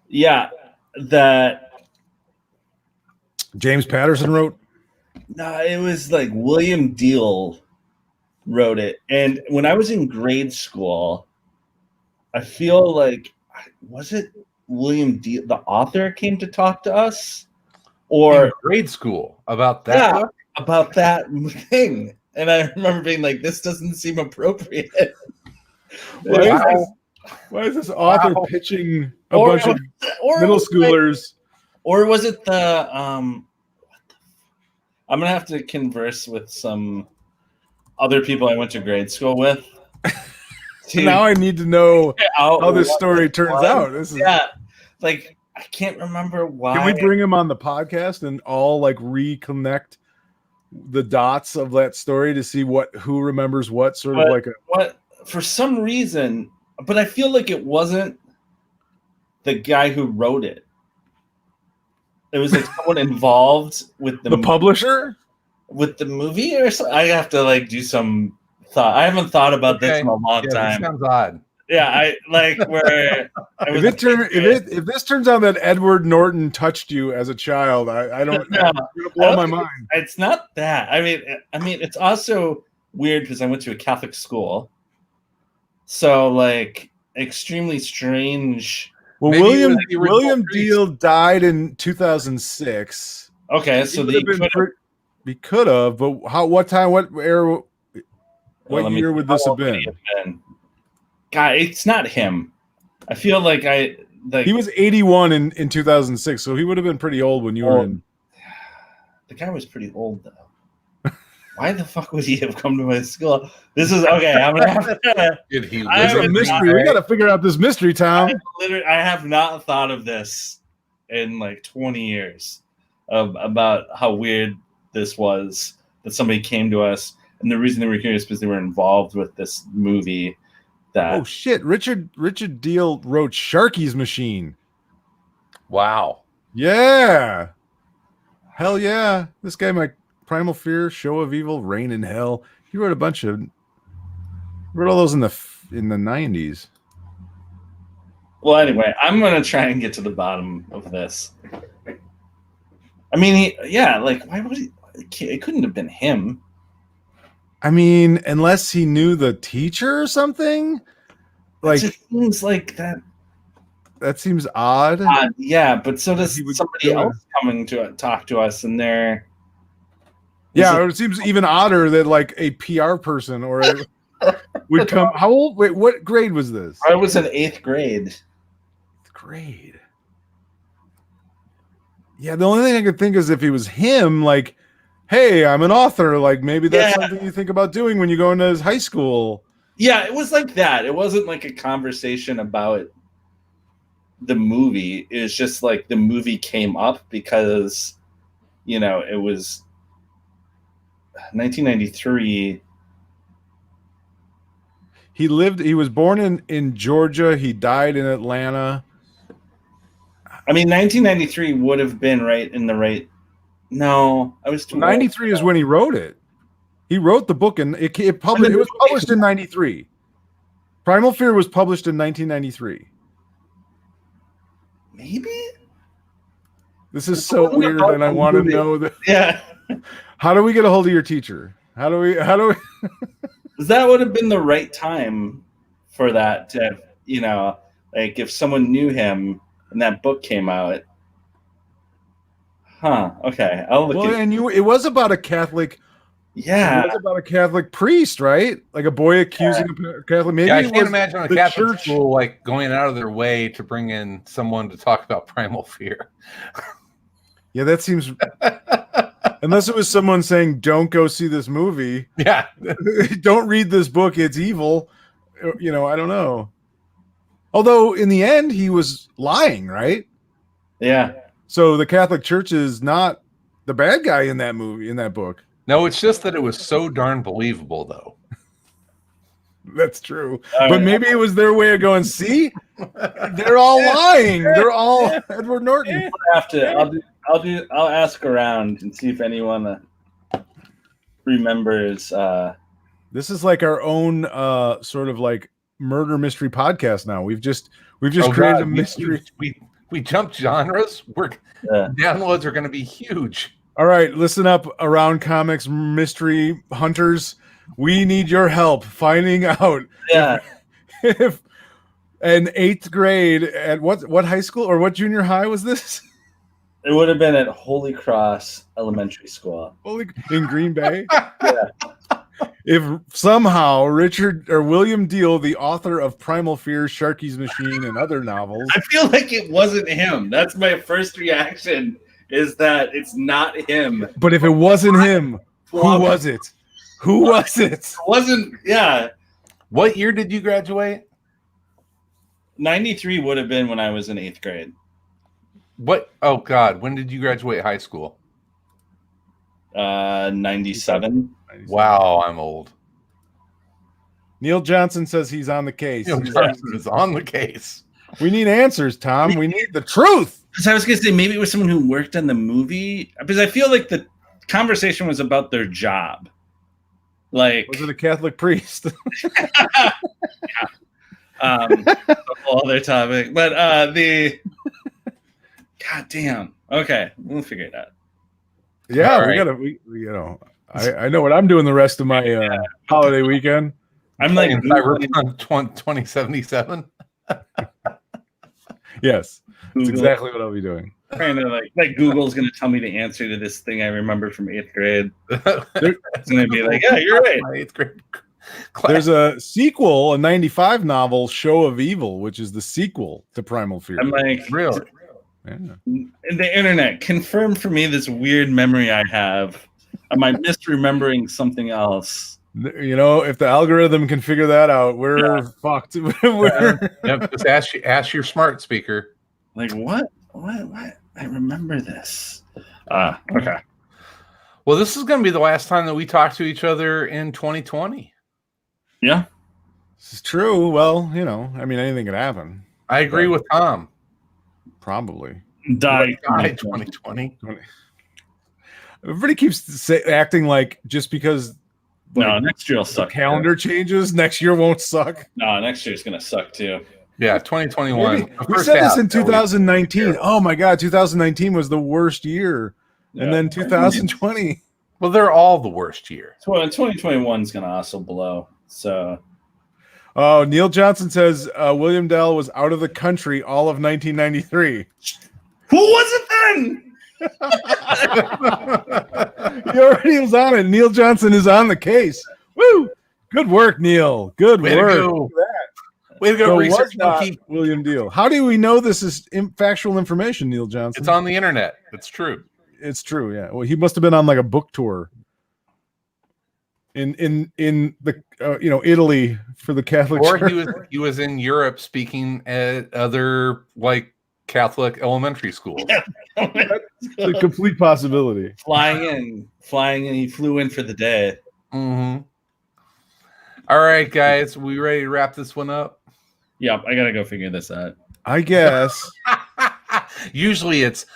Yeah, that James Patterson wrote. No, it was like William Deal wrote it, and when I was in grade school, I feel like was it William Deal, the author, came to talk to us, or in grade school about that. Yeah, about that thing. And I remember being like, "This doesn't seem appropriate." Why is this author pitching a bunch of middle schoolers? Or was it the I'm gonna have to converse with some other people I went to grade school with. Now I need to know how this story turns out. Like I can't remember why. Can we bring him on the podcast and all like reconnect the dots of that story to see who remembers what sort of like what for some reason, but I feel like it wasn't the guy who wrote it. It was like someone involved with the publisher with the movie or something. I have to like do some thought. I haven't thought about this in a long time. This sounds odd. Yeah, I like where if this turns out that Edward Norton touched you as a child, I don't know. It's gonna blow my mind. It's not that. I mean, it's also weird because I went to a Catholic school, so like extremely strange. Well, William Deal died in 2006. Okay, so he could have, but what era? What year would this have been? God, it's not him. I feel like he was 81 in 2006, so he would have been pretty old when you were in. The guy was pretty old though. Why the fuck would he have come to my school? This is okay. I'm gonna have to. There's a mystery. We got to figure out this mystery, Tom. I have not thought of this in like 20 years about how weird this was that somebody came to us, and the reason they were here is because they were involved with this movie. Oh shit! Richard Deal wrote Sharky's Machine. Wow. Yeah. Hell yeah! This guy, my Primal Fear, Show of Evil, Reign in Hell. He wrote wrote all those in the 90s. Well, anyway, I'm gonna try and get to the bottom of this. I mean, why would he? It couldn't have been him. I mean, unless he knew the teacher or something. Like, it just seems like that. That seems odd. Yeah, but so does somebody else coming to talk to us, and they're. Yeah, it seems even odder that like a PR person or would come. How old? Wait, what grade was this? I was in 8th grade. Grade. Yeah, the only thing I could think is if he was him, like, hey, I'm an author. Like, maybe that's something you think about doing when you go into high school. Yeah, it was like that. It wasn't like a conversation about the movie. It was just like the movie came up because, you know, it was 1993. He was born in Georgia. He died in Atlanta. I mean, 1993 would have been right in the right. No, I was too 93 old. is when he wrote it. He wrote the book, and it was published in 93. Primal Fear was published in 1993. Maybe? This is so weird, and I want to know that. Yeah. How do we get a hold of your teacher? How do we? That would have been the right time for that to, you know, like if someone knew him and that book came out. Huh. Okay. I'll look at it was about a Catholic. Yeah. It was about a Catholic priest, right? Like a boy accusing a Catholic. Maybe I can't imagine a Catholic church school like going out of their way to bring in someone to talk about Primal Fear. Yeah, that seems. Unless it was someone saying, "Don't go see this movie." Yeah. Don't read this book. It's evil. You know, I don't know. Although in the end, he was lying, right? Yeah. So the Catholic Church is not the bad guy in that movie, in that book. No, it's just that it was so darn believable, though. That's true. But maybe it was their way of going, see? They're all lying. They're all Edward Norton. I'll ask around and see if anyone remembers. This is like our own sort of like murder mystery podcast now. We've just created a mystery. We jumped genres. Downloads are going to be huge. All right, listen up, Around Comics mystery hunters. We need your help finding out if in 8th grade at what high school or what junior high was this? It would have been at Holy Cross Elementary School. In Green Bay? Yeah. If somehow Richard or William Deal, the author of Primal Fear, Sharky's Machine, and other novels. I feel like it wasn't him. That's my first reaction, is that it's not him. But if it wasn't him, who was it? Who was it? It wasn't, yeah. What year did you graduate? 93 would have been when I was in 8th grade. What? Oh, God. When did you graduate high school? 97. Wow, I'm old. Neil Johnson says he's on the case. Neil Johnson is on the case. We need answers, Tom. We need the truth. Because I was going to say maybe it was someone who worked on the movie. Because I feel like the conversation was about their job. Like, was it a Catholic priest? A whole other topic. But God damn. Okay, we'll figure it out. Yeah, right. I know what I'm doing the rest of my holiday weekend. I'm like Cyberpunk 2077. Yes, Google. that's exactly what I'll be doing. Trying to like Google's going to tell me the answer to this thing I remember from 8th grade. It's going to be like, yeah, you're right. My 8th grade class. There's a sequel, a 95 novel, Show of Evil, which is the sequel to Primal Fear. I'm like, Really? Yeah. The internet, confirm for me this weird memory I have. Am I misremembering something else? You know, if the algorithm can figure that out, we're fucked. Just ask your smart speaker. Like, what? I remember this. Okay. Well, this is going to be the last time that we talk to each other in 2020. Yeah. This is true. Well, you know, I mean, anything could happen. I agree with Tom. Probably. Die 2020. Everybody keeps acting like just because no, next year will the suck. calendar changes, next year won't suck. No, next year's going to suck too. Yeah, 2021. Maybe. We said this in 2019. Oh my God, 2019 was the worst year. Yeah. And then 2020. Well, they're all the worst year. So 2021 is going to also blow. So. Oh, Neil Johnson says William Dell was out of the country all of 1993. Who was it then? He already was on it. Neil Johnson is on the case. Woo! Good work, Neil. Good Way work. to go. Way to go, So research was not monkey. William Deal. How do we know this is factual information, Neil Johnson? It's on the internet. It's true. It's true. Yeah. Well, he must have been on like a book tour in the Italy for the Catholic Or Church. he was in Europe speaking at other like Catholic elementary schools. It's a complete possibility. Flying in. He flew in for the day. Mm-hmm. All right, guys, we ready to wrap this one up? Yep, I gotta go figure this out. I guess. Usually it's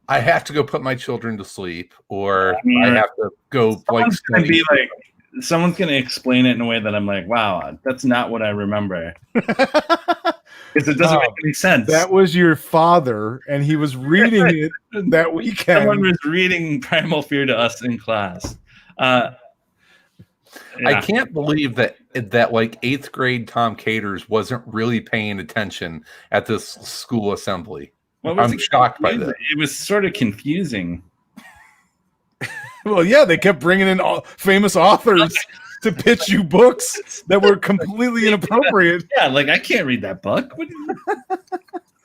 I have to go put my children to sleep, or I have to go Someone's gonna study. be like, someone's gonna explain it in a way that I'm like, wow, that's not what I remember. Because it doesn't make any sense. That was your father, and he was reading it that weekend. Someone was reading Primal Fear to us in class. I can't believe that like 8th grade Tom Caters wasn't really paying attention at this school assembly. I'm shocked by that. It was sort of confusing. Well, yeah, they kept bringing in famous authors to pitch you books that were completely inappropriate. Yeah, like I can't read that book.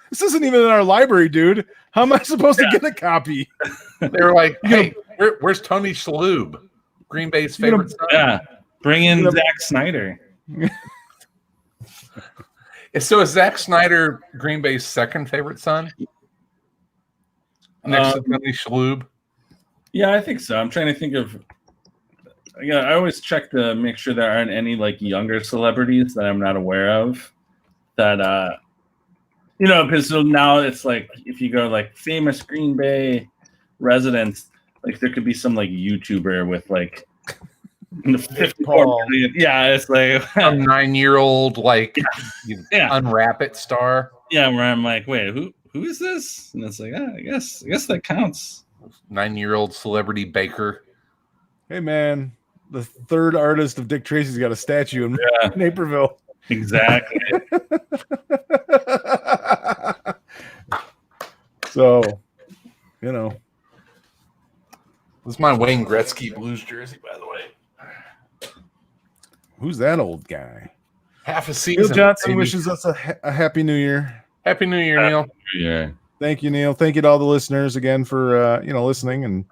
This isn't even in our library, dude. How am I supposed to get a copy? They were like, "Hey, where's Tony Shalhoub, Green Bay's favorite son?" Yeah, bring in Zack Snyder. So is Zack Snyder Green Bay's second favorite son? Next to Tony Shalhoub? Yeah, I think so. I'm trying to think of. Yeah, I always check to make sure there aren't any like younger celebrities that I'm not aware of. That because so now it's like if you go like famous Green Bay residents, like there could be some like YouTuber with like 54 million. Yeah, it's like some 9-year-old like unwrap it star. Yeah, where I'm like, wait, who is this? And it's like, I guess that counts. 9-year-old celebrity baker. Hey man, the third artist of Dick Tracy's got a statue in Naperville. Exactly. So, this is my Wayne Gretzky Blues jersey, by the way. Who's that old guy? Half a season. Neil Johnson wishes us a happy New Year. Happy New Year, Neil. Yeah. Thank you, Neil. Thank you to all the listeners again for listening and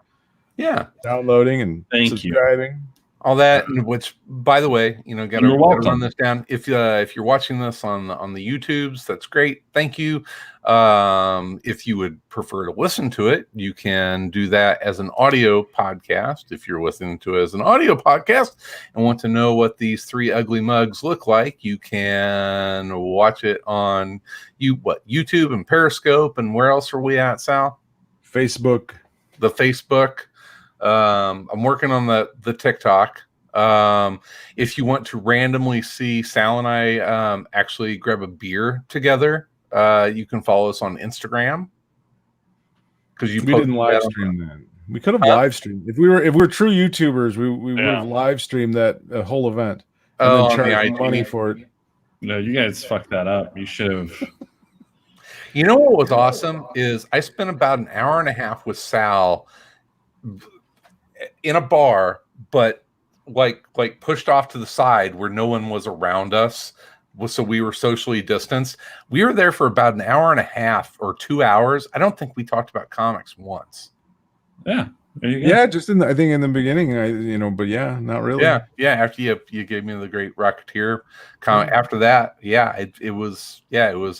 downloading and subscribing. All that, which, by the way, gotta run this down. If you're watching this on the YouTubes, that's great. Thank you. If you would prefer to listen to it, you can do that as an audio podcast. If you're listening to it as an audio podcast and want to know what these three ugly mugs look like, you can watch it on YouTube and Periscope. And where else are we at, Sal? Facebook. The Facebook. I'm working on the TikTok. If you want to randomly see Sal and I actually grab a beer together, you can follow us on Instagram. Because we didn't live stream that. We could have live streamed if we were true YouTubers. We would have live streamed that whole event and then charged money for it. No, you guys fucked that up. You should have. You know what was awesome is I spent about an hour and a half with Sal in a bar, but like pushed off to the side where no one was around us, so we were socially distanced. We were there for about an hour and a half or 2 hours. I don't think we talked about comics once. Yeah, there you go. Yeah, just I think in the beginning, but yeah, not really. Yeah. After you gave me the Great Rocketeer comic, after that, it was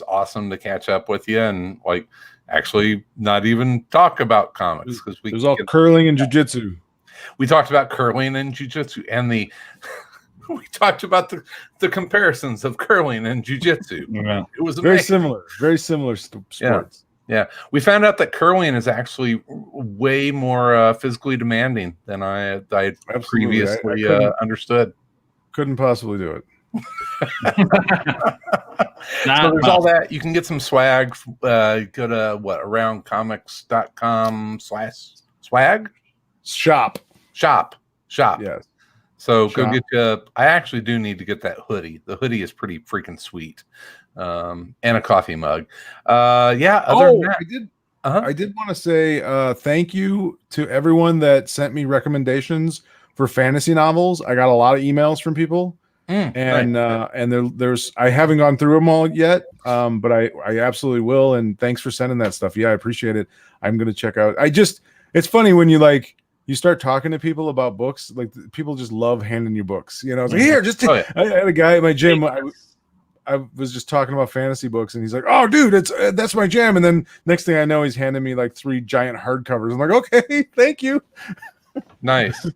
awesome to catch up with you and actually not even talk about comics because it was all curling and jiu-jitsu. We talked about curling and jiu-jitsu and we talked about the comparisons of curling and jiu-jitsu. Yeah. It was amazing. Very similar sports. Yeah. We found out that curling is actually way more physically demanding than I previously understood. Couldn't possibly do it. So there's all that. You can get some swag. Go to aroundcomics.com/swag shop. Yes. So go get you. I actually do need to get that hoodie. The hoodie is pretty freaking sweet. And a coffee mug. Other than that, I did want to say thank you to everyone that sent me recommendations for fantasy novels. I got a lot of emails from people. and there's I haven't gone through them all yet, but I absolutely will. And thanks for sending that stuff. Yeah, I appreciate it. I'm gonna check out. It's funny when you start talking to people about books. Like people just love handing you books. You know, it's like here, I had a guy at my gym. I was just talking about fantasy books, and he's like, "Oh, dude, that's my jam." And then next thing I know, he's handing me like 3 giant hardcovers. I'm like, "Okay, thank you." Nice.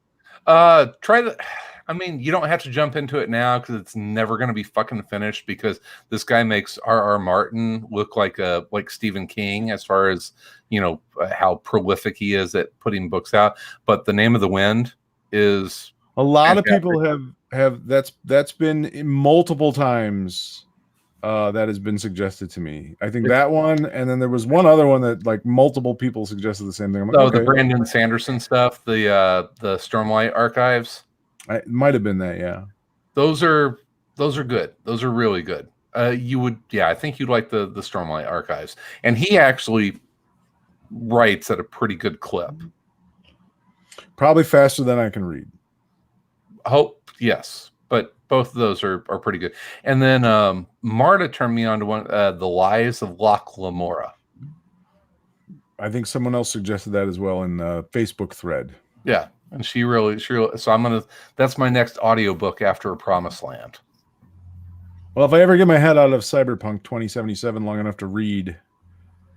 I mean, you don't have to jump into it now because it's never going to be fucking finished, because this guy makes R.R. Martin look like Stephen King as far as, how prolific he is at putting books out. But The Name of the Wind is a lot of people have that's been multiple times that has been suggested to me. I think that one, and then there was one other one that like multiple people suggested the same thing. I'm like, okay. The Brandon Sanderson stuff, the Stormlight Archives. It might have been that, yeah. Those are good. Those are really good. I think you'd like the Stormlight Archives. And he actually writes at a pretty good clip. Probably faster than I can read. Yes. But both of those are pretty good. And then Marta turned me on to one, The Lies of Loch Lamora. I think someone else suggested that as well in the Facebook thread. Yeah. And she really, so that's my next audiobook after A Promised Land. Well, if I ever get my head out of Cyberpunk 2077 long enough to read,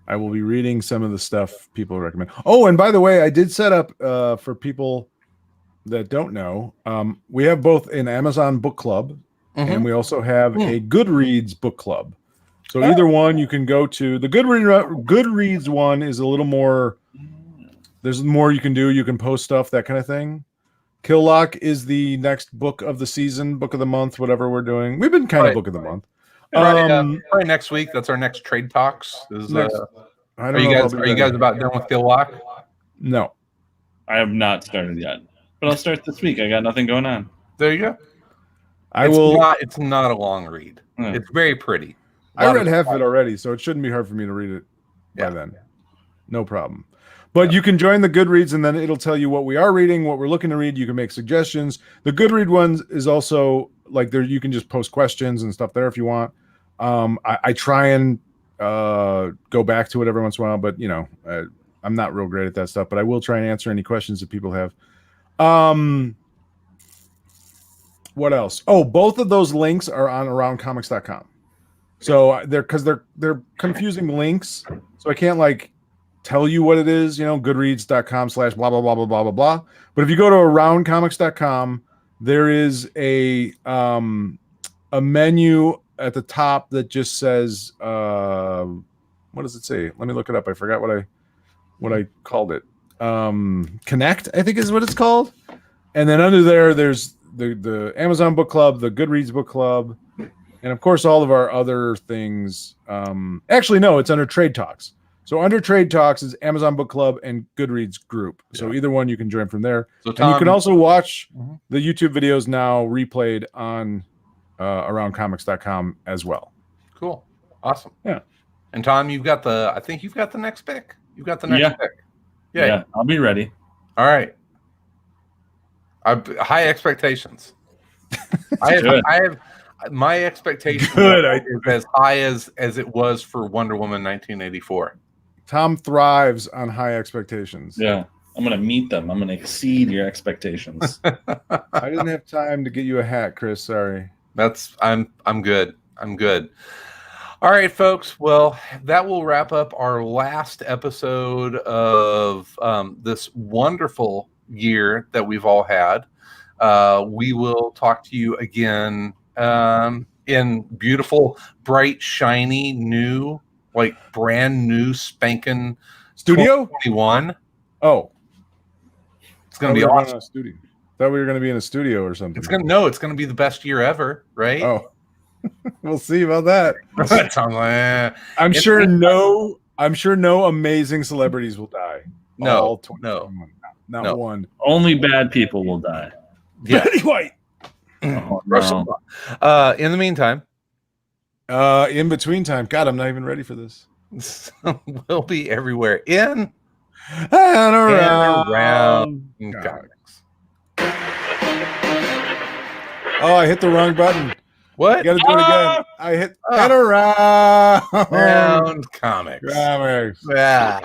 I will be reading some of the stuff people recommend. Oh, and by the way, I did set up for people that don't know, we have both an Amazon book club, and we also have a Goodreads book club. So either one you can go to. The Goodreads one is a little more. There's more you can do. You can post stuff, that kind of thing. Killlock is the next book of the season, book of the month, whatever we're doing. We've been kind of book of the month. Probably next week. That's our next trade talks. Are you guys about done with Killlock? No, I have not started yet, but I'll start this week. I got nothing going on. There you go. It's not a long read. It's very pretty. I read half of it already, so it shouldn't be hard for me to read it by then. No problem. But you can join the Goodreads, and then it'll tell you what we are reading, what we're looking to read. You can make suggestions. The Goodread ones is also like there. You can just post questions and stuff there if you want. I try and go back to it every once in a while, but I'm not real great at that stuff. But I will try and answer any questions that people have. What else? Oh, both of those links are on aroundcomics.com. So they're confusing links. So I can't tell you what it is, goodreads.com/blah, blah, blah, blah, blah, blah, blah. But if you go to aroundcomics.com, there is a menu at the top that just says, what does it say? Let me look it up. I forgot what I called it. Connect, I think is what it's called. And then under there's the Amazon Book Club, the Goodreads Book Club, and of course all of our other things. Actually, no, it's under Trade Talks. So under Trade Talks is Amazon Book Club and Goodreads group. So either one you can join from there. So Tom, and you can also watch the YouTube videos now replayed on aroundcomics.com as well. Cool. Awesome. Yeah. And Tom, I think you've got the next pick. You've got the next pick. Yeah. I'll be ready. All right. High expectations. I have my expectation is as high as it was for Wonder Woman 1984. Tom thrives on high expectations. Yeah, I'm gonna meet them. I'm gonna exceed your expectations. I didn't have time to get you a hat, Chris. Sorry. I'm good. I'm good. All right, folks. Well, that will wrap up our last episode of this wonderful year that we've all had. We will talk to you again in beautiful, bright, shiny, new, brand new spanking studio 21. Oh, it's gonna be awesome. Thought we were gonna be in a studio or something. It's gonna be the best year ever, right? Oh, we'll see about that. I'm sure no amazing celebrities will die. No, not one. Only bad people will die. Yeah. Betty White. Oh, no. In the meantime, in between time, God, I'm not even ready for this. We'll be everywhere in and around comics. Oh, I hit the wrong button. What? You gotta do it again. I hit Ah. and around. Round comics. Comics. Ah.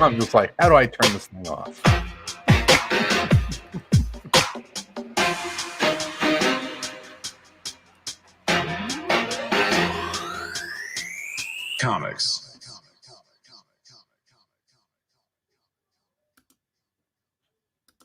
I'm just like, how do I turn this thing off? Comics.